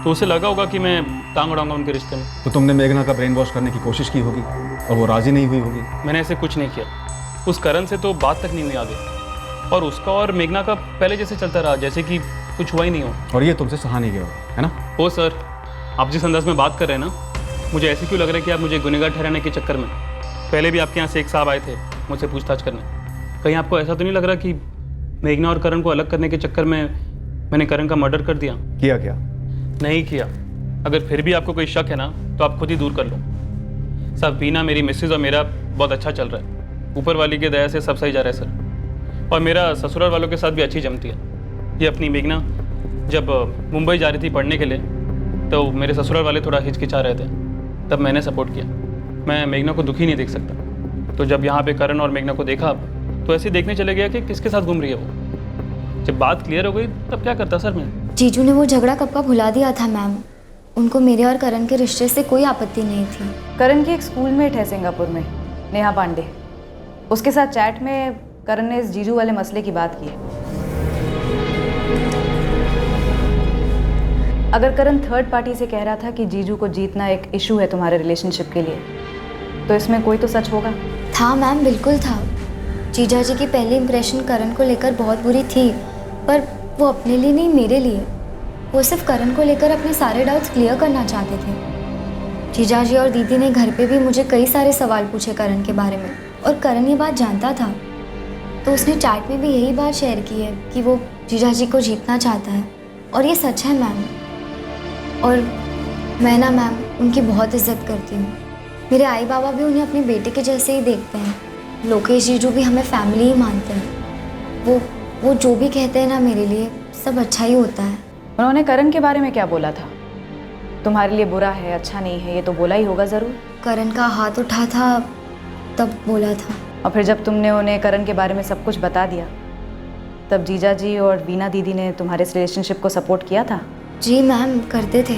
तो उसे लगा होगा कि मैं टांग उड़ाऊंगा उनके रिश्ते में। तो तुमने मेघना का ब्रेन वॉश करने की कोशिश की होगी और वो राजी नहीं हुई होगी। मैंने ऐसे कुछ नहीं किया। उस करण से तो बात तक नहीं हुई आगे, और उसका और मेघना का पहले जैसे चलता रहा, जैसे कि कुछ हुआ ही नहीं हो। और ये तुमसे सहा नहीं गया होगा, है ना? ओ सर, आप जिस अंदाज में बात कर रहे हैं ना, मुझे ऐसे क्यों लग रहा है कि आप मुझे गुनहगार ठहराने के चक्कर में। पहले भी आपके यहाँ से एक साहब आए थे मुझसे पूछताछ करने। कहीं आपको ऐसा तो नहीं लग रहा कि मेघना और करण को अलग करने के चक्कर में मैंने करण का मर्डर कर दिया? किया क्या? नहीं किया। अगर फिर भी आपको कोई शक है ना, तो आप खुद ही दूर कर लो। सब वीना, मेरी मिसेज और मेरा बहुत अच्छा चल रहा है। ऊपर वाली की दया से सब सही जा रहा है सर। और मेरा ससुराल वालों के साथ भी अच्छी जमती है। ये अपनी मेघना जब मुंबई जा रही थी पढ़ने के लिए, तो मेरे ससुराल वाले थोड़ा हिचकिचा रहे थे, तब मैंने सपोर्ट किया। मैं मेघना को दुखी नहीं देख सकता। तो जब यहाँ पे करण और मेघना को देखा, तो ऐसे देखने चले गया कि किसके साथ घूम रही है वो। जब बात क्लियर हो गई तब क्या करता सर मैं? जीजू ने वो झगड़ा कब का भुला दिया था मैम। उनको मेरे और करण के रिश्ते से कोई आपत्ति नहीं थी। करण की एक स्कूलमेट है सिंगापुर में, नेहा पांडे। उसके साथ चैट में करण ने इस जीजू वाले मसले की बात की है। अगर करण थर्ड पार्टी से कह रहा था कि जीजू को जीतना एक इशू है तुम्हारे रिलेशनशिप के लिए, तो इसमें कोई तो सच होगा। था मैम, बिल्कुल था। जीजा जी की पहली इंप्रेशन करण को लेकर बहुत बुरी थी, पर वो अपने लिए नहीं, मेरे लिए। वो सिर्फ करण को लेकर अपने सारे डाउट्स क्लियर करना चाहते थे। जीजा जी और दीदी ने घर पे भी मुझे कई सारे सवाल पूछे करण के बारे में, और करण ये बात जानता था। तो उसने चैट में भी यही बात शेयर की है कि वो जीजा जी को जीतना चाहता है, और ये सच है मैम। और मैं ना मैम उनकी बहुत इज्जत करती हूँ। मेरे आई बाबा भी उन्हें अपने बेटे के जैसे ही देखते हैं। लोकेश जीजू भी हमें फैमिली ही मानते हैं। वो जो भी कहते हैं ना, मेरे लिए सब अच्छा ही होता है। उन्होंने करण के बारे में क्या बोला था? तुम्हारे लिए बुरा है, अच्छा नहीं है, ये तो बोला ही होगा ज़रूर। करण का हाथ उठा था तब बोला था। और फिर जब तुमने उन्हें करण के बारे में सब कुछ बता दिया, तब जीजा जी और वीना दीदी ने तुम्हारे इस रिलेशनशिप को सपोर्ट किया था? जी मैम, करते थे।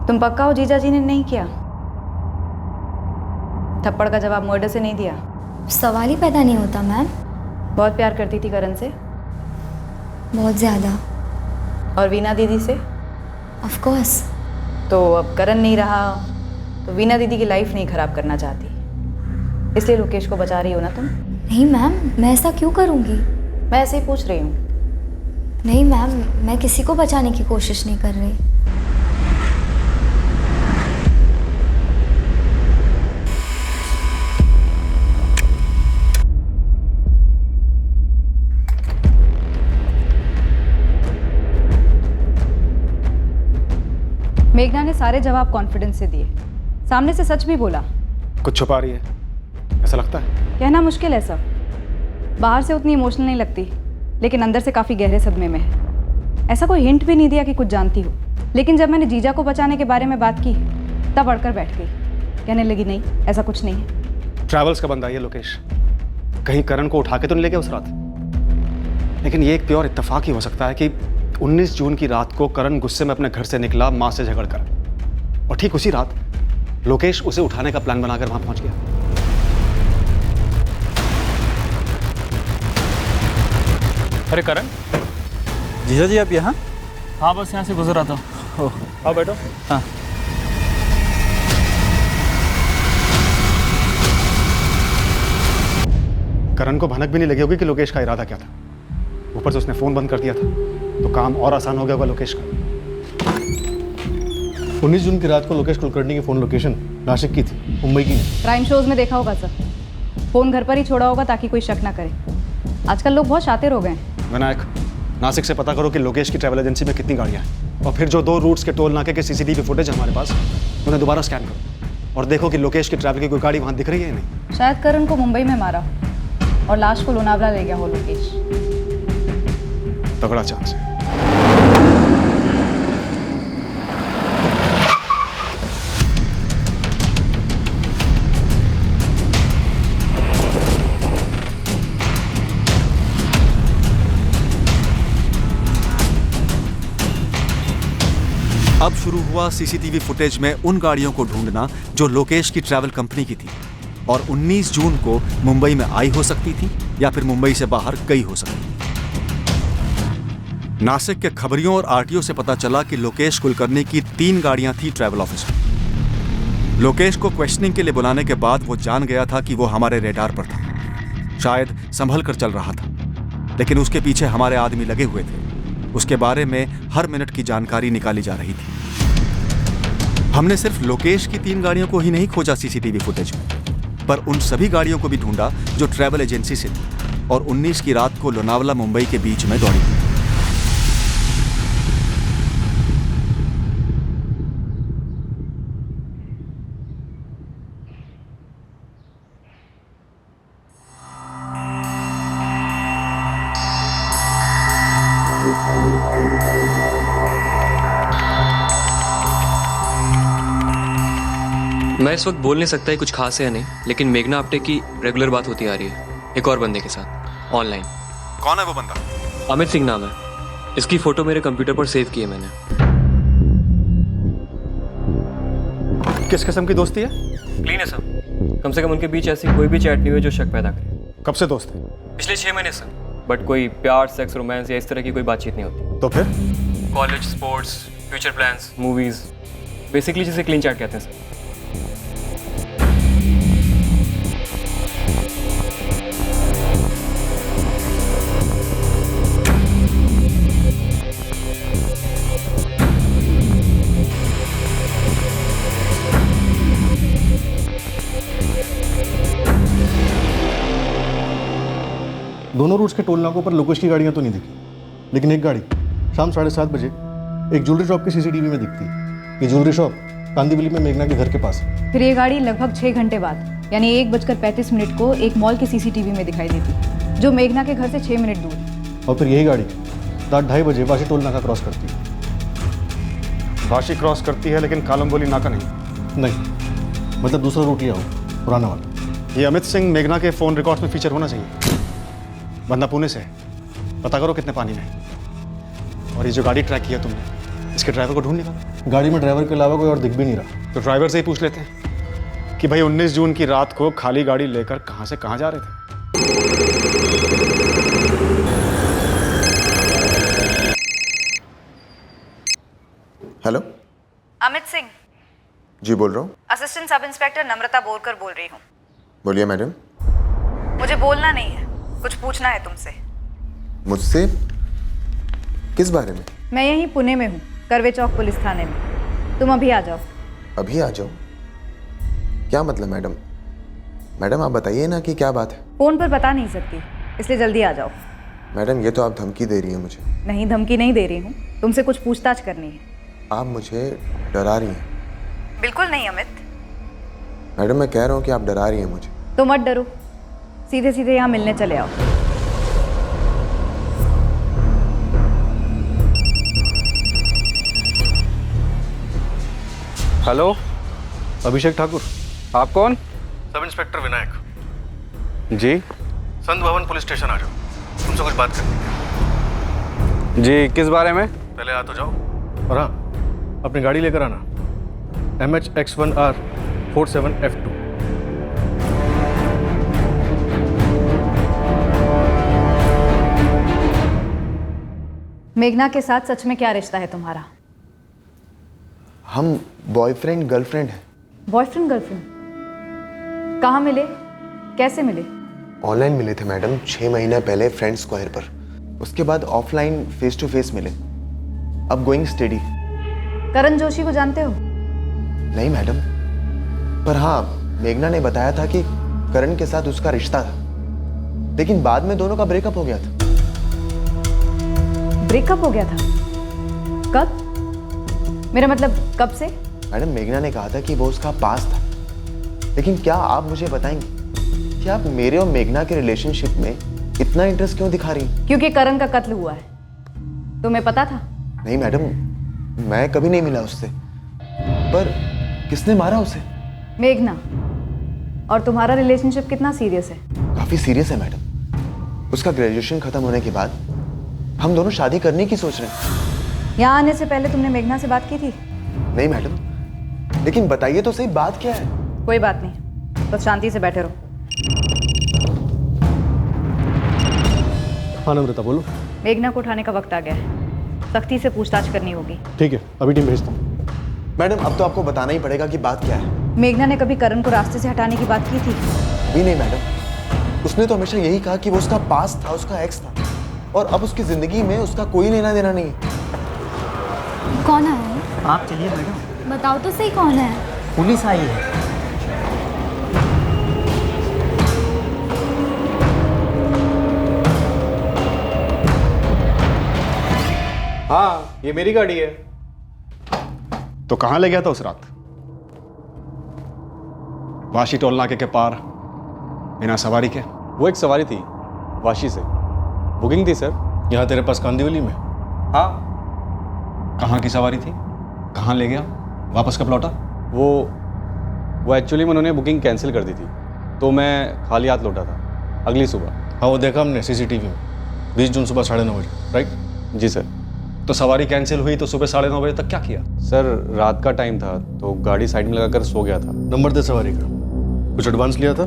तुम पक्का हो जीजा जी ने नहीं किया? थप्पड़ का जवाब मर्डर से नहीं दिया? सवाल ही पैदा नहीं होता मैम। बहुत प्यार करती थी करण से? बहुत ज़्यादा। और वीना दीदी से? Of course. तो अब करण नहीं रहा तो वीना दीदी की लाइफ नहीं ख़राब करना चाहती, इसलिए लोकेश को बचा रही हो ना तुम? नहीं मैम, मैं ऐसा क्यों करूँगी? मैं ऐसे ही पूछ रही हूँ। नहीं मैम, मैं किसी को बचाने की कोशिश नहीं कर रही। मेघना ने सारे जवाब कॉन्फिडेंस से दिए, सामने से सच भी बोला। कुछ छुपा रही है ऐसा लगता है? कहना मुश्किल है सब। बाहर से उतनी इमोशनल नहीं लगती, लेकिन अंदर से काफ़ी गहरे सदमे में है। ऐसा कोई हिंट भी नहीं दिया कि कुछ जानती हो, लेकिन जब मैंने जीजा को बचाने के बारे में बात की तब अड़कर बैठ गई। कहने लगी नहीं, ऐसा कुछ नहीं है। ट्रैवल्स का बंदा है ये लोकेश, कहीं करण को उठा के तो नहीं ले गया उस रात? लेकिन ये एक प्योर इत्तेफाक ही हो सकता है कि 19 जून की रात को करण गुस्से में अपने घर से निकला माँ से झगड़कर, और ठीक उसी रात लोकेश उसे उठाने का प्लान बनाकर वहां पहुंच गया। अरे करण। जीजा जी आप यहाँ? हाँ बस यहाँ से गुजर रहा था। आओ बैठो। हाँ। करण को भनक भी नहीं लगी होगी कि लोकेश का इरादा क्या था। ऊपर से उसने फोन बंद कर दिया था तो काम और आसान हो गया होगा लोकेश का। 19 जून की रात को लोकेश कुलकर्णी की फोन लोकेशन नासिक की थी, मुंबई की नहीं। क्राइम शोज में देखा होगा सर, फोन घर पर ही छोड़ा होगा ताकि कोई शक ना करे। आजकल लोग बहुत शातिर हो गए हैं। विनायक, नासिक से पता करो कि लोकेश की ट्रैवल एजेंसी में कितनी गाड़ियाँ हैं, और फिर जो 2 रूट्स के टोल नाके के CCTV फुटेज हमारे पास, उन्हें दोबारा स्कैन करो और देखो कि लोकेश की ट्रैवल की कोई गाड़ी वहाँ दिख रही है या नहीं। शायद करण को मुंबई में मारा और लाश को लोनावला ले गया हो लोकेश। तगड़ा चांस है। अब शुरू हुआ CCTV फुटेज में उन गाड़ियों को ढूंढना जो लोकेश की ट्रैवल कंपनी की थी और 19 जून को मुंबई में आई हो सकती थी या फिर मुंबई से बाहर गई हो सकती थी। नासिक के खबरियों और RTO से पता चला कि लोकेश कुलकर्णी की 3 गाड़ियां थी ट्रैवल ऑफिस में। लोकेश को क्वेश्चनिंग के लिए बुलाने के बाद वो जान गया था कि वो हमारे रेडार पर था, शायद संभल कर चल रहा था, लेकिन उसके पीछे हमारे आदमी लगे हुए थे। उसके बारे में हर मिनट की जानकारी निकाली जा रही थी। हमने सिर्फ लोकेश की 3 गाड़ियों को ही नहीं खोजा CCTV फुटेज में, पर उन सभी गाड़ियों को भी ढूंढा जो ट्रैवल एजेंसी से थी और 19 की रात को लोनावला मुंबई के बीच में दौड़ी थी। मैं इस वक्त बोल नहीं सकता है कुछ खास है या नहीं, लेकिन मेघना आप्टे की रेगुलर बात होती आ रही है एक और बंदे के साथ ऑनलाइन। कौन है वो बंदा? अमित सिंह नाम है। इसकी फोटो मेरे कंप्यूटर पर सेव की है मैंने। किस किस्म की दोस्ती है? क्लीन है सर, कम से कम उनके बीच ऐसी कोई भी चैट नहीं हुई जो शक पैदा करे। कब से दोस्त है? पिछले 6 महीने सर, बट कोई प्यार, सेक्स, रोमांस या इस तरह की कोई बातचीत नहीं होती। तो फिर? College, sports, future plans, movies, basically जिसे क्लीन चैट कहते हैं सर। दोनों रूट्स के टोल नाकों पर लोकेश की गाड़ियां तो नहीं दिखी, लेकिन एक गाड़ी शाम 7:30 बजे एक ज्वेलरी शॉप के CCTV में दिखती है। ये ज्वेलरी शॉप कांदीवली में मेघना के घर के पास है। फिर ये गाड़ी लगभग 6 घंटे बाद यानी 1:35 को एक मॉल के CCTV में दिखाई देती, जो मेघना के घर से 6 मिनट दूर। और फिर यही गाड़ी रात 2:30 बजे वाशी टोल नाका क्रॉस करती है। वाशी क्रॉस करती है लेकिन कालमबोली नाका नहीं? मतलब दूसरा रूट लिया हो, पुराना वाला। ये अमित सिंह मेघना के फ़ोन रिकॉर्ड्स में फीचर होना चाहिए। बंदा पुणे से है, पता करो कितने पानी में। और ये जो गाड़ी ट्रैक किया तुमने, इसके ड्राइवर को ढूंढ निकालो। गाड़ी में ड्राइवर के अलावा कोई और दिख भी नहीं रहा। तो ड्राइवर से ही पूछ लेते हैं कि भाई 19 जून की रात को खाली गाड़ी लेकर कहाँ से कहाँ जा रहे थे। हेलो, अमित सिंह जी बोल रहा हूँ। Assistant sub inspector Namrata Borkar बोल रही हूँ। बोलिए मैडम। मुझे बोलना नहीं है, कुछ पूछना है तुमसे। मुझसे? किस बारे में? मैं यहीं पुणे में हूँ, करवे चौक पुलिस थाने में। तुम अभी आ जाओ। अभी आ जाओ? क्या मतलब मैडम? मैडम आप बताइए ना कि क्या बात है। फोन पर बता नहीं सकती, इसलिए जल्दी आ जाओ। मैडम ये तो आप धमकी दे रही हैं मुझे। नहीं, धमकी नहीं दे रही हूँ, तुमसे कुछ पूछताछ करनी है। आप मुझे डरा रही हैं। बिल्कुल नहीं अमित। मैडम मैं कह रहा हूँ कि आप डरा रही हैं मुझे। तो मत डरो, सीधे सीधे यहाँ मिलने चले आओ। हेलो, अभिषेक ठाकुर। आप कौन? सब इंस्पेक्टर विनायक जी। संत भवन पुलिस स्टेशन आ जाओ, तुमसे कुछ बात करनी है। जी, किस बारे में? पहले आ तो जाओ, और हाँ अपनी गाड़ी लेकर आना, MHX1R 47F2। मेघना के साथ सच में क्या रिश्ता है तुम्हारा? हम बॉयफ्रेंड गर्लफ्रेंड हैं। Boyfriend girlfriend? कहाँ मिले, कैसे मिले? ऑनलाइन मिले थे मैडम 6 महीने पहले फ्रेंड स्क्वायर पर। उसके बाद ऑफलाइन फेस टू फेस मिले। अब गोइंग स्टडी। करण जोशी को जानते हो? नहीं मैडम, पर हाँ मेघना ने बताया था कि करण के साथ उसका रिश्ता था, लेकिन बाद में दोनों का ब्रेकअप हो गया था। ब्रेकअप हो गया था? कब? मेरा मतलब कब से? मैडम मेघना ने कहा था कि वो उसका पास था, लेकिन क्या आप मुझे बताएंगे कि आप मेरे और मेघना के रिलेशनशिप में इतना इंटरेस्ट क्यों दिखा रही हैं? क्योंकि करण का कत्ल हुआ है। तुम्हें पता था? नहीं मैडम, मैं कभी नहीं मिला उससे। पर किसने मारा उसे? मेघना। और तुम्हारा रिलेशनशिप कितना सीरियस है? काफी सीरियस है मैडम। उसका ग्रेजुएशन खत्म होने के बाद हम दोनों शादी करने की सोच रहे हैं। यहाँ आने से पहले तुमने मेघना से बात की थी? नहीं मैडम, लेकिन बताइए तो सही बात क्या है? कोई बात नहीं, बस शांति से बैठे रहो। हाँ नम्रता बोलो। मेघना को उठाने का वक्त आ गया है, सख्ती से पूछताछ करनी होगी। ठीक है, अभी टीम भेजता हूँ। मैडम अब तो आपको बताना ही पड़ेगा कि बात क्या है। मेघना ने कभी करण को रास्ते से हटाने की बात की थी? भी नहीं मैडम, उसने तो हमेशा यही कहा कि वो उसका पास था, उसका एक्स था, और अब उसकी जिंदगी में उसका कोई लेना देना नहीं है। कौन आया है? आप चलिए मैडम। बताओ तो सही कौन है? पुलिस आई है। हाँ ये मेरी गाड़ी है। तो कहां ले गया था उस रात? वाशी टोल नाके के पार बिना सवारी के? वो एक सवारी थी वाशी से, बुकिंग थी सर। यहाँ तेरे पास कांदिवली में? हाँ। कहाँ की सवारी थी? कहाँ ले गया? वापस कब लौटा? वो एक्चुअली में उन्होंने बुकिंग कैंसिल कर दी थी, तो मैं खाली हाथ लौटा था अगली सुबह। हाँ वो देखा हमने सीसीटीवी में, 20 जून सुबह 9:30 बजे। राइट जी सर। तो सवारी कैंसिल हुई तो सुबह 9:30 बजे तक क्या किया? सर रात का टाइम था तो गाड़ी साइड में लगाकर सो गया था। नंबर दे सवारी का। कुछ एडवांस लिया था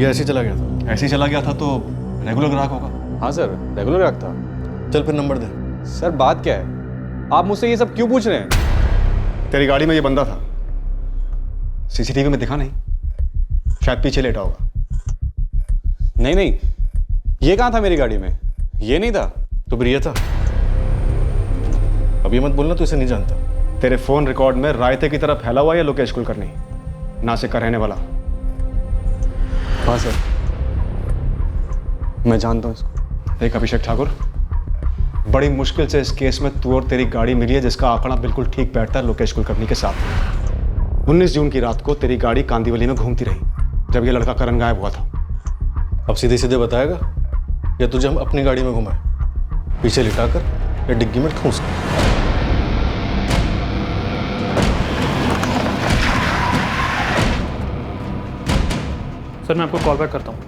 या ऐसे ही चला गया था? ऐसे ही चला गया था तो रेगुलर ग्राहक होगा। हाँ सर रेगुलर ग्राहक था। चल फिर नंबर दे। सर बात क्या है, आप मुझसे ये सब क्यों पूछ रहे हैं? तेरी गाड़ी में ये बंदा था, सीसीटीवी में दिखा नहीं? शायद पीछे लेटा होगा। नहीं, ये कहाँ था मेरी गाड़ी में? ये नहीं था। तो फिर ये था? अब ये मत बोलना तू इसे नहीं जानता। तेरे फोन रिकॉर्ड में रायते की तरह फैला हुआ या लोकेश कुलकर्णी, नासिक का रहने वाला? हाँ सर मैं जानता हूँ इसको। देख अभिषेक ठाकुर, बड़ी मुश्किल से इस केस में तू और तेरी गाड़ी मिली है जिसका आंकड़ा बिल्कुल ठीक बैठता है लोकेश कुलकर्णी के साथ। 19 जून की रात को तेरी गाड़ी कांदिवली में घूमती रही जब ये लड़का करण गायब हुआ था। अब सीधे सीधे बताएगा या तुझे हम अपनी गाड़ी में घुमाए, पीछे लिटाकर या डिग्गी में ठूंस कर? सर मैं आपको कॉल बैक करता हूँ।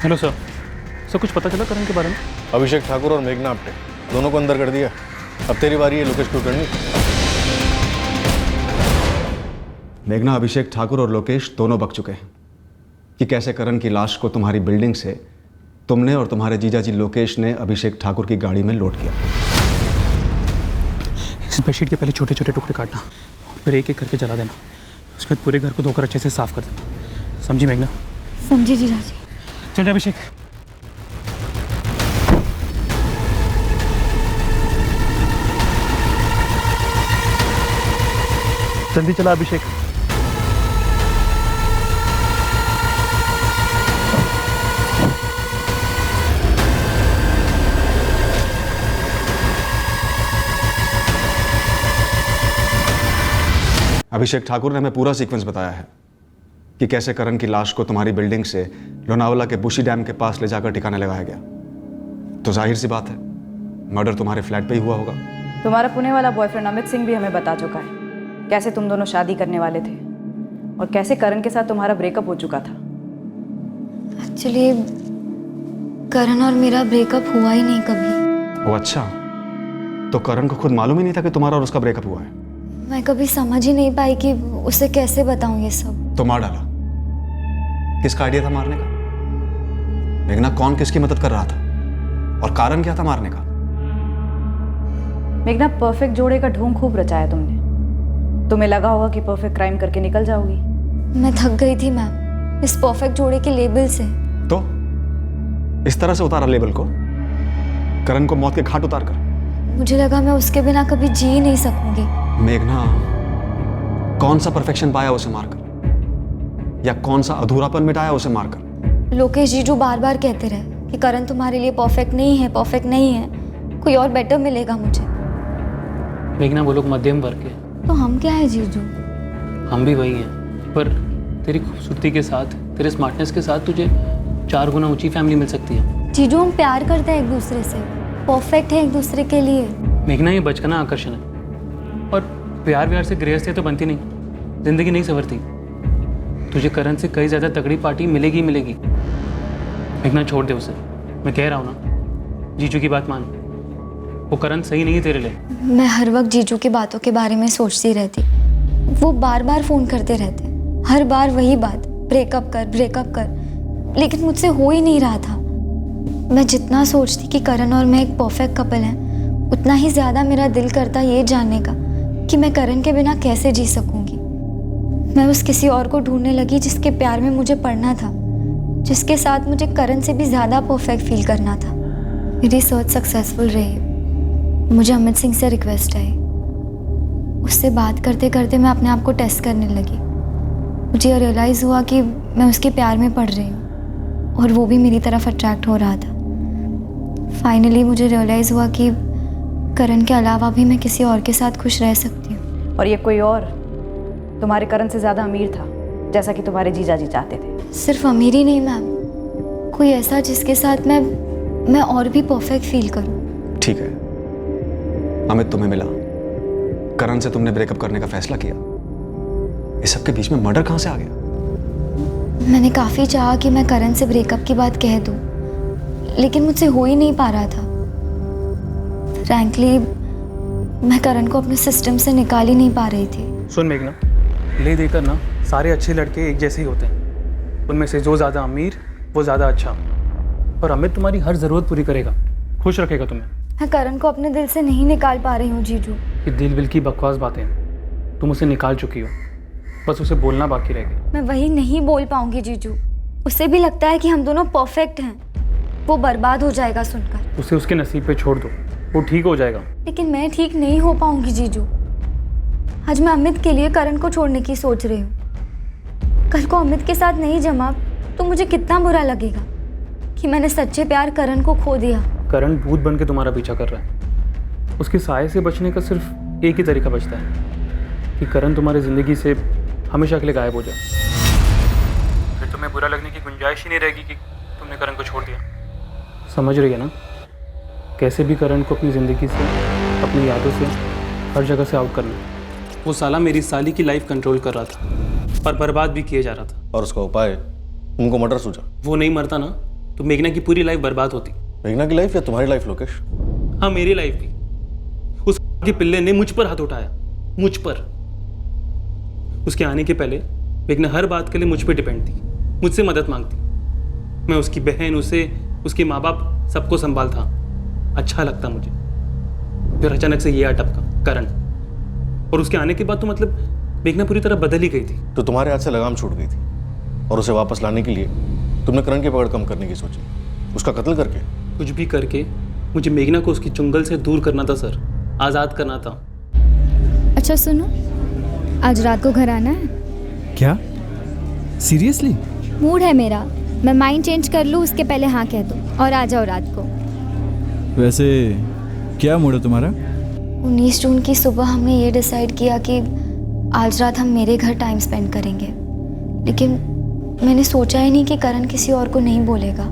Hello sir. सर कुछ पता चला करण के बारे में? अभिषेक ठाकुर और मेघना आप्टे दोनों को अंदर कर दिया। अब तेरी बारी है लोकेश कुलकर्णी। मेघना, अभिषेक ठाकुर और लोकेश दोनों बक चुके हैं कि कैसे करण की लाश को तुम्हारी बिल्डिंग से तुमने और तुम्हारे जीजाजी लोकेश ने अभिषेक ठाकुर की गाड़ी में लोड किया। इस बेडशीट के पहले छोटे छोटे टुकड़े काटना, फिर एक एक करके जला देना, उसके बाद पूरे घर को धोकर अच्छे से साफ कर देना। समझी मेघना? समझी जीजाजी। चल अभिषेक। जल्दी चला अभिषेक। अभिषेक ठाकुर ने हमें पूरा सीक्वेंस बताया है कि कैसे करण की लाश को तुम्हारी बिल्डिंग से लोनावला के बुशी डैम के पास ले जाकर ठिकाने लगाया गया। तो जाहिर सी बात है मर्डर तुम्हारे फ्लैट पे ही हुआ होगा। तुम्हारा पुणे वाला बॉयफ्रेंड अमित सिंह भी हमें बता चुका है कैसे तुम दोनों शादी करने वाले थे और कैसे करण के साथ तुम्हारा ब्रेकअप हो चुका था। एक्चुअली करण और मेरा ब्रेकअप हुआ ही नहीं कभी। वो अच्छा, तो करण को खुद मालूम ही नहीं था कि तुम्हारा और उसका ब्रेकअप हुआ है? मैं कभी समझ ही नहीं पाई कि उसे कैसे बताऊं ये सब। तो मार डाला। किसका आइडिया था मारने का? मेघना कौन किसकी मदद कर रहा था और कारण क्या था मारने का? मेघना, परफेक्ट जोड़े का ढोंग खूब रचाया तुमने। तुम्हें लगा होगा कि परफेक्ट क्राइम करके निकल जाओगी। मैं थक गई थी मैम इस परफेक्ट जोड़े के लेबल से। तो इस तरह से उतारा लेबल को, करण को मौत के घाट उतार कर। मुझे लगा मैं उसके बिना कभी जी ही नहीं सकूंगी। मेघना, कौन सा परफेक्शन पाया उसे मारकर, या कौन सा अधूरापन मिटाया उसे मारकर? लोकेश जीजू बार बार कहते रहे कि करण तुम्हारे लिए परफेक्ट नहीं है, परफेक्ट नहीं है, कोई और बेटर मिलेगा मुझे। मेघना, वो लोग मध्यम वर्ग के। तो हम क्या है जीजू? हम भी वही हैं, पर तेरी खूबसूरती के साथ, तेरे स्मार्टनेस के साथ तुझे 4 गुना ऊंची फैमिली मिल सकती है। जीजू, हम प्यार करते हैं एक दूसरे से, परफेक्ट है एक दूसरे के लिए। मेघना, ये बचपना आकर्षण है और प्यार व्यार से गृहस्थी तो बनती नहीं, जिंदगी नहीं संवरती। तुझे करण से कई ज़्यादा तगड़ी पार्टी मिलेगी ही मिलेगी। मेघना, छोड़ दे उसे, मैं कह रहा हूँ ना, जीजू की बात मान। वो करण सही नहीं है तेरे लिए। मैं हर वक्त जीजू की बातों के बारे में सोचती रहती। वो बार बार फ़ोन करते रहते, हर बार वही बात, ब्रेकअप कर ब्रेकअप कर, लेकिन मुझसे हो ही नहीं रहा था। मैं जितना सोचती कि करण और मैं एक परफेक्ट कपल हैं, उतना ही ज़्यादा मेरा दिल करता ये जानने का कि मैं करण के बिना कैसे जी सकूंगी। मैं उस किसी और को ढूंढने लगी जिसके प्यार में मुझे पड़ना था, जिसके साथ मुझे करण से भी ज़्यादा परफेक्ट फील करना था। मेरी सर्च सक्सेसफुल रही। मुझे अमित सिंह से रिक्वेस्ट आई। उससे बात करते करते मैं अपने आप को टेस्ट करने लगी। मुझे रियलाइज़ हुआ कि मैं उसके प्यार में पड़ रही हूँ और वो भी मेरी तरफ अट्रैक्ट हो रहा था। फाइनली मुझे रियलाइज़ हुआ कि करण के अलावा भी मैं किसी और के साथ खुश रह सकती हूँ। और ये कोई और तुम्हारे करण से ज़्यादा अमीर था, जैसा कि तुम्हारे जीजा जी चाहते थे। सिर्फ अमीर ही नहीं मैम, कोई ऐसा जिसके साथ मैं और भी परफेक्ट फील करूँ। ठीक है, अमित तुम्हें मिला, करण से तुमने ब्रेकअप करने का फैसला किया, इस सब के बीच में मर्डर कहाँ से आ गया? मैंने काफ़ी चाहा कि मैं करण से ब्रेकअप की बात कह दूँ, लेकिन मुझसे हो ही नहीं पा रहा था। फ्रैंकली मैं करण को अपने सिस्टम से निकाल ही नहीं पा रही थी। सुन मेघना, ले देकर ना सारे अच्छे लड़के एक जैसे ही होते हैं। उनमें से जो ज़्यादा अमीर वो ज़्यादा अच्छा, और अमित तुम्हारी हर ज़रूरत पूरी करेगा, खुश रखेगा तुम्हें। मैं करण को अपने दिल से नहीं निकाल पा रही हूँ जीजू। ये दिल विल की बकवास बातें, तुम उसे निकाल चुकी हो, बस उसे बोलना बाकी रह गया। मैं वही नहीं बोल पाऊंगी जीजू। उसे भी लगता है कि हम दोनों परफेक्ट हैं। वो बर्बाद हो जाएगा सुनकर। उसे उसके नसीब पे छोड़ दो, वो ठीक हो जाएगा। लेकिन मैं ठीक नहीं हो पाऊंगी जीजू। आज मैं अमित के लिए करण को छोड़ने की सोच रही हूँ। कल को अमित के साथ नहीं जमा तो मुझे कितना बुरा लगेगा कि मैंने सच्चे प्यार करण को खो दिया। करण भूत बन के तुम्हारा पीछा कर रहा है। उसके साये से बचने का सिर्फ एक ही तरीका बचता है कि करण तुम्हारी ज़िंदगी से हमेशा के लिए गायब हो जाए। फिर तुम्हें बुरा लगने की गुंजाइश ही नहीं रहेगी कि तुमने करण को छोड़ दिया। समझ रही है ना? कैसे भी करण को अपनी ज़िंदगी से, अपनी यादों से, हर जगह से आउट करना। वो साला मेरी साली की लाइफ कंट्रोल कर रहा था पर बर्बाद भी किए जा रहा था। और उसका उपाय उनको मर्डर सूझा। वो नहीं मरता ना तो मेघना की पूरी लाइफ बर्बाद होती। मेघना की लाइफ या तुम्हारी लाइफ लोकेश? हाँ, मेरी लाइफ भी। उस के पिल्ले ने मुझ पर हाथ उठाया, मुझ पर। उसके आने के पहले मेघना हर बात के लिए मुझ पर डिपेंड थी, मुझसे मदद मांगती। मैं उसकी बहन, उसे, उसके माँ बाप सबको संभालता। अच्छा लगता मुझे। फिर अचानक से ये टपका करण, और उसके आने के बाद तो मतलब मेघना पूरी तरह बदल ही गई थी। तो तुम्हारे हाथ से लगाम छूट गई थी और उसे वापस लाने के लिए तुमने करण की पकड़ कम करने की सोची, उसका कत्ल करके। कुछ भी करके मुझे मेघना को उसकी चुंगल से दूर करना था सर, आज़ाद करना था। अच्छा सुनो, आज रात को घर आना है? क्या? सीरियसली? मूड है मेरा, मैं माइंड चेंज कर लूँ उसके पहले हाँ कह दो और आ जाओ रात को। वैसे क्या मूड है तुम्हारा? 19 जून की सुबह हमने ये डिसाइड किया कि आज रात हम मेरे घर टाइम स्पेंड करेंगे, लेकिन मैंने सोचा ही नहीं कि करण किसी और को नहीं बोलेगा।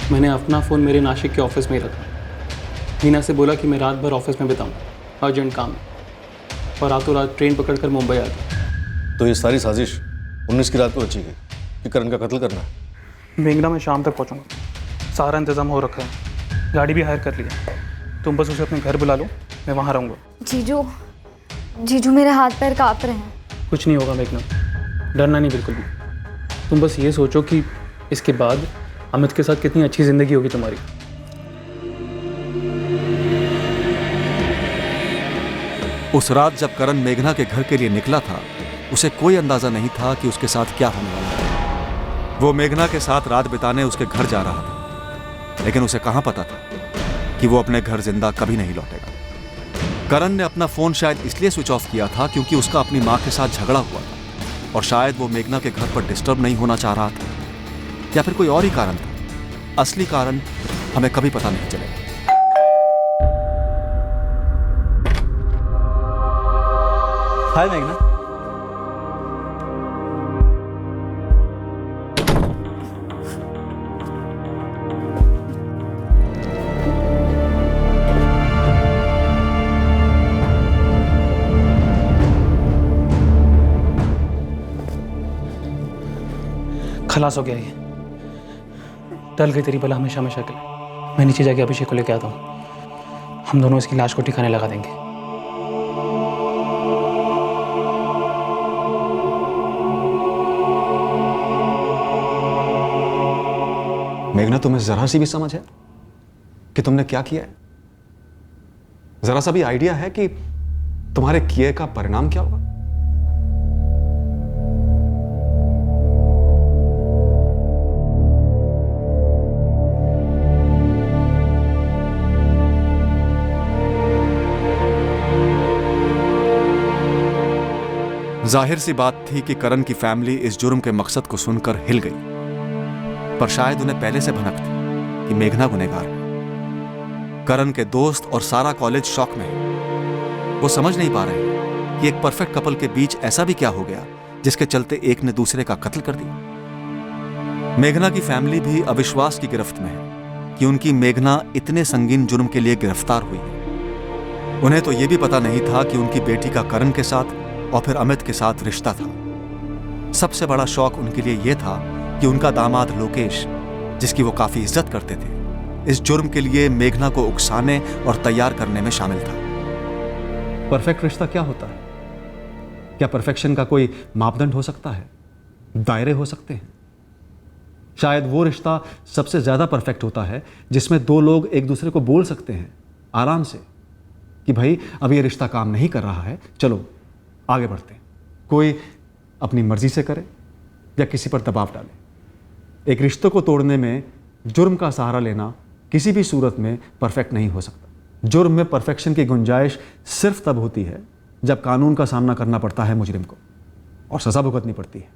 मैंने अपना फ़ोन मेरे नासिक के ऑफिस में ही रखा। मीना से बोला कि मैं रात भर ऑफिस में बिताऊँ, अर्जेंट काम है, और रातों रात ट्रेन पकड़कर मुंबई आ गया। तो ये सारी साजिश 19 की रात को रची गई कि करण का कत्ल करना है। मेघना में शाम तक पहुंचूंगा, सारा इंतजाम हो रखा है, गाड़ी भी हायर कर लिया। तुम बस उसे अपने घर बुला लो, मैं वहाँ रहूँगा। जीजू मेरे हाथ पैर काँप रहे हैं। कुछ नहीं होगा मेघना, डरना नहीं बिल्कुल भी। तुम बस ये सोचो कि इसके बाद अमित के साथ कितनी अच्छी ज़िंदगी होगी तुम्हारी। उस रात जब करण मेघना के घर के लिए निकला था, उसे कोई अंदाजा नहीं था कि उसके साथ क्या होने वाला था। वो मेघना के साथ रात बिताने उसके घर जा रहा था, लेकिन उसे कहां पता था कि वो अपने घर जिंदा कभी नहीं लौटेगा। करण ने अपना फोन शायद इसलिए स्विच ऑफ किया था क्योंकि उसका अपनी मां के साथ झगड़ा हुआ था, और शायद वो मेघना के घर पर डिस्टर्ब नहीं होना चाह रहा था, या फिर कोई और ही कारण था। असली कारण हमें कभी पता नहीं चलेगा। हाय मेघना। खलास हो गया ये, टल गई तेरी बला हमेशा हमेशा के लिए। मैं नीचे जाके अभिषेक को लेके आता हूँ, हम दोनों इसकी लाश को ठिकाने लगा देंगे। मेघना, तुम्हें जरा सी भी समझ है कि तुमने क्या किया है? जरा सा भी आइडिया है कि तुम्हारे किए का परिणाम क्या होगा? जाहिर सी बात थी कि करण की फैमिली इस जुर्म के मकसद को सुनकर हिल गई, पर शायद उन्हें पहले से भनक थी कि मेघना गुनहगार है। करण के दोस्त और सारा कॉलेज शॉक में है। वो समझ नहीं पा रहे हैं कि एक परफेक्ट कपल के बीच ऐसा भी क्या हो गया जिसके चलते एक ने दूसरे का कत्ल कर दिया। मेघना की फैमिली भी अविश्वास की गिरफ्त में है कि उनकी मेघना इतने संगीन जुर्म के लिए गिरफ्तार हुई है। उन्हें तो यह भी पता नहीं था कि उनकी बेटी का करण के साथ और फिर अमित के साथ रिश्ता था। सबसे बड़ा शौक उनके लिए यह था कि उनका दामाद लोकेश, जिसकी वो काफी इज्जत करते थे, इस जुर्म के लिए मेघना को उकसाने और तैयार करने में शामिल था। परफेक्ट रिश्ता क्या होता है? क्या परफेक्शन का कोई मापदंड हो सकता है? दायरे हो सकते हैं? शायद वो रिश्ता सबसे ज्यादा परफेक्ट होता है जिसमें दो लोग एक दूसरे को बोल सकते हैं आराम से कि भाई अब ये रिश्ता काम नहीं कर रहा है, चलो आगे बढ़ते हैं। कोई अपनी मर्जी से करे या किसी पर दबाव डाले। एक रिश्ते को तोड़ने में जुर्म का सहारा लेना किसी भी सूरत में परफेक्ट नहीं हो सकता। जुर्म में परफेक्शन की गुंजाइश सिर्फ तब होती है जब कानून का सामना करना पड़ता है मुजरिम को और सजा भुगतनी पड़ती है।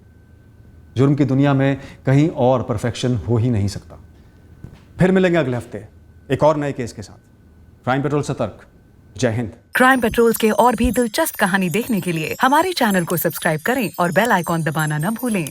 जुर्म की दुनिया में कहीं और परफेक्शन हो ही नहीं सकता। फिर मिलेंगे अगले हफ्ते एक और नए केस के साथ। क्राइम पेट्रोल सतर्क। जय हिंद। क्राइम पेट्रोल के और भी दिलचस्प कहानी देखने के लिए हमारे चैनल को सब्सक्राइब करें और बेल आइकॉन दबाना न भूलें।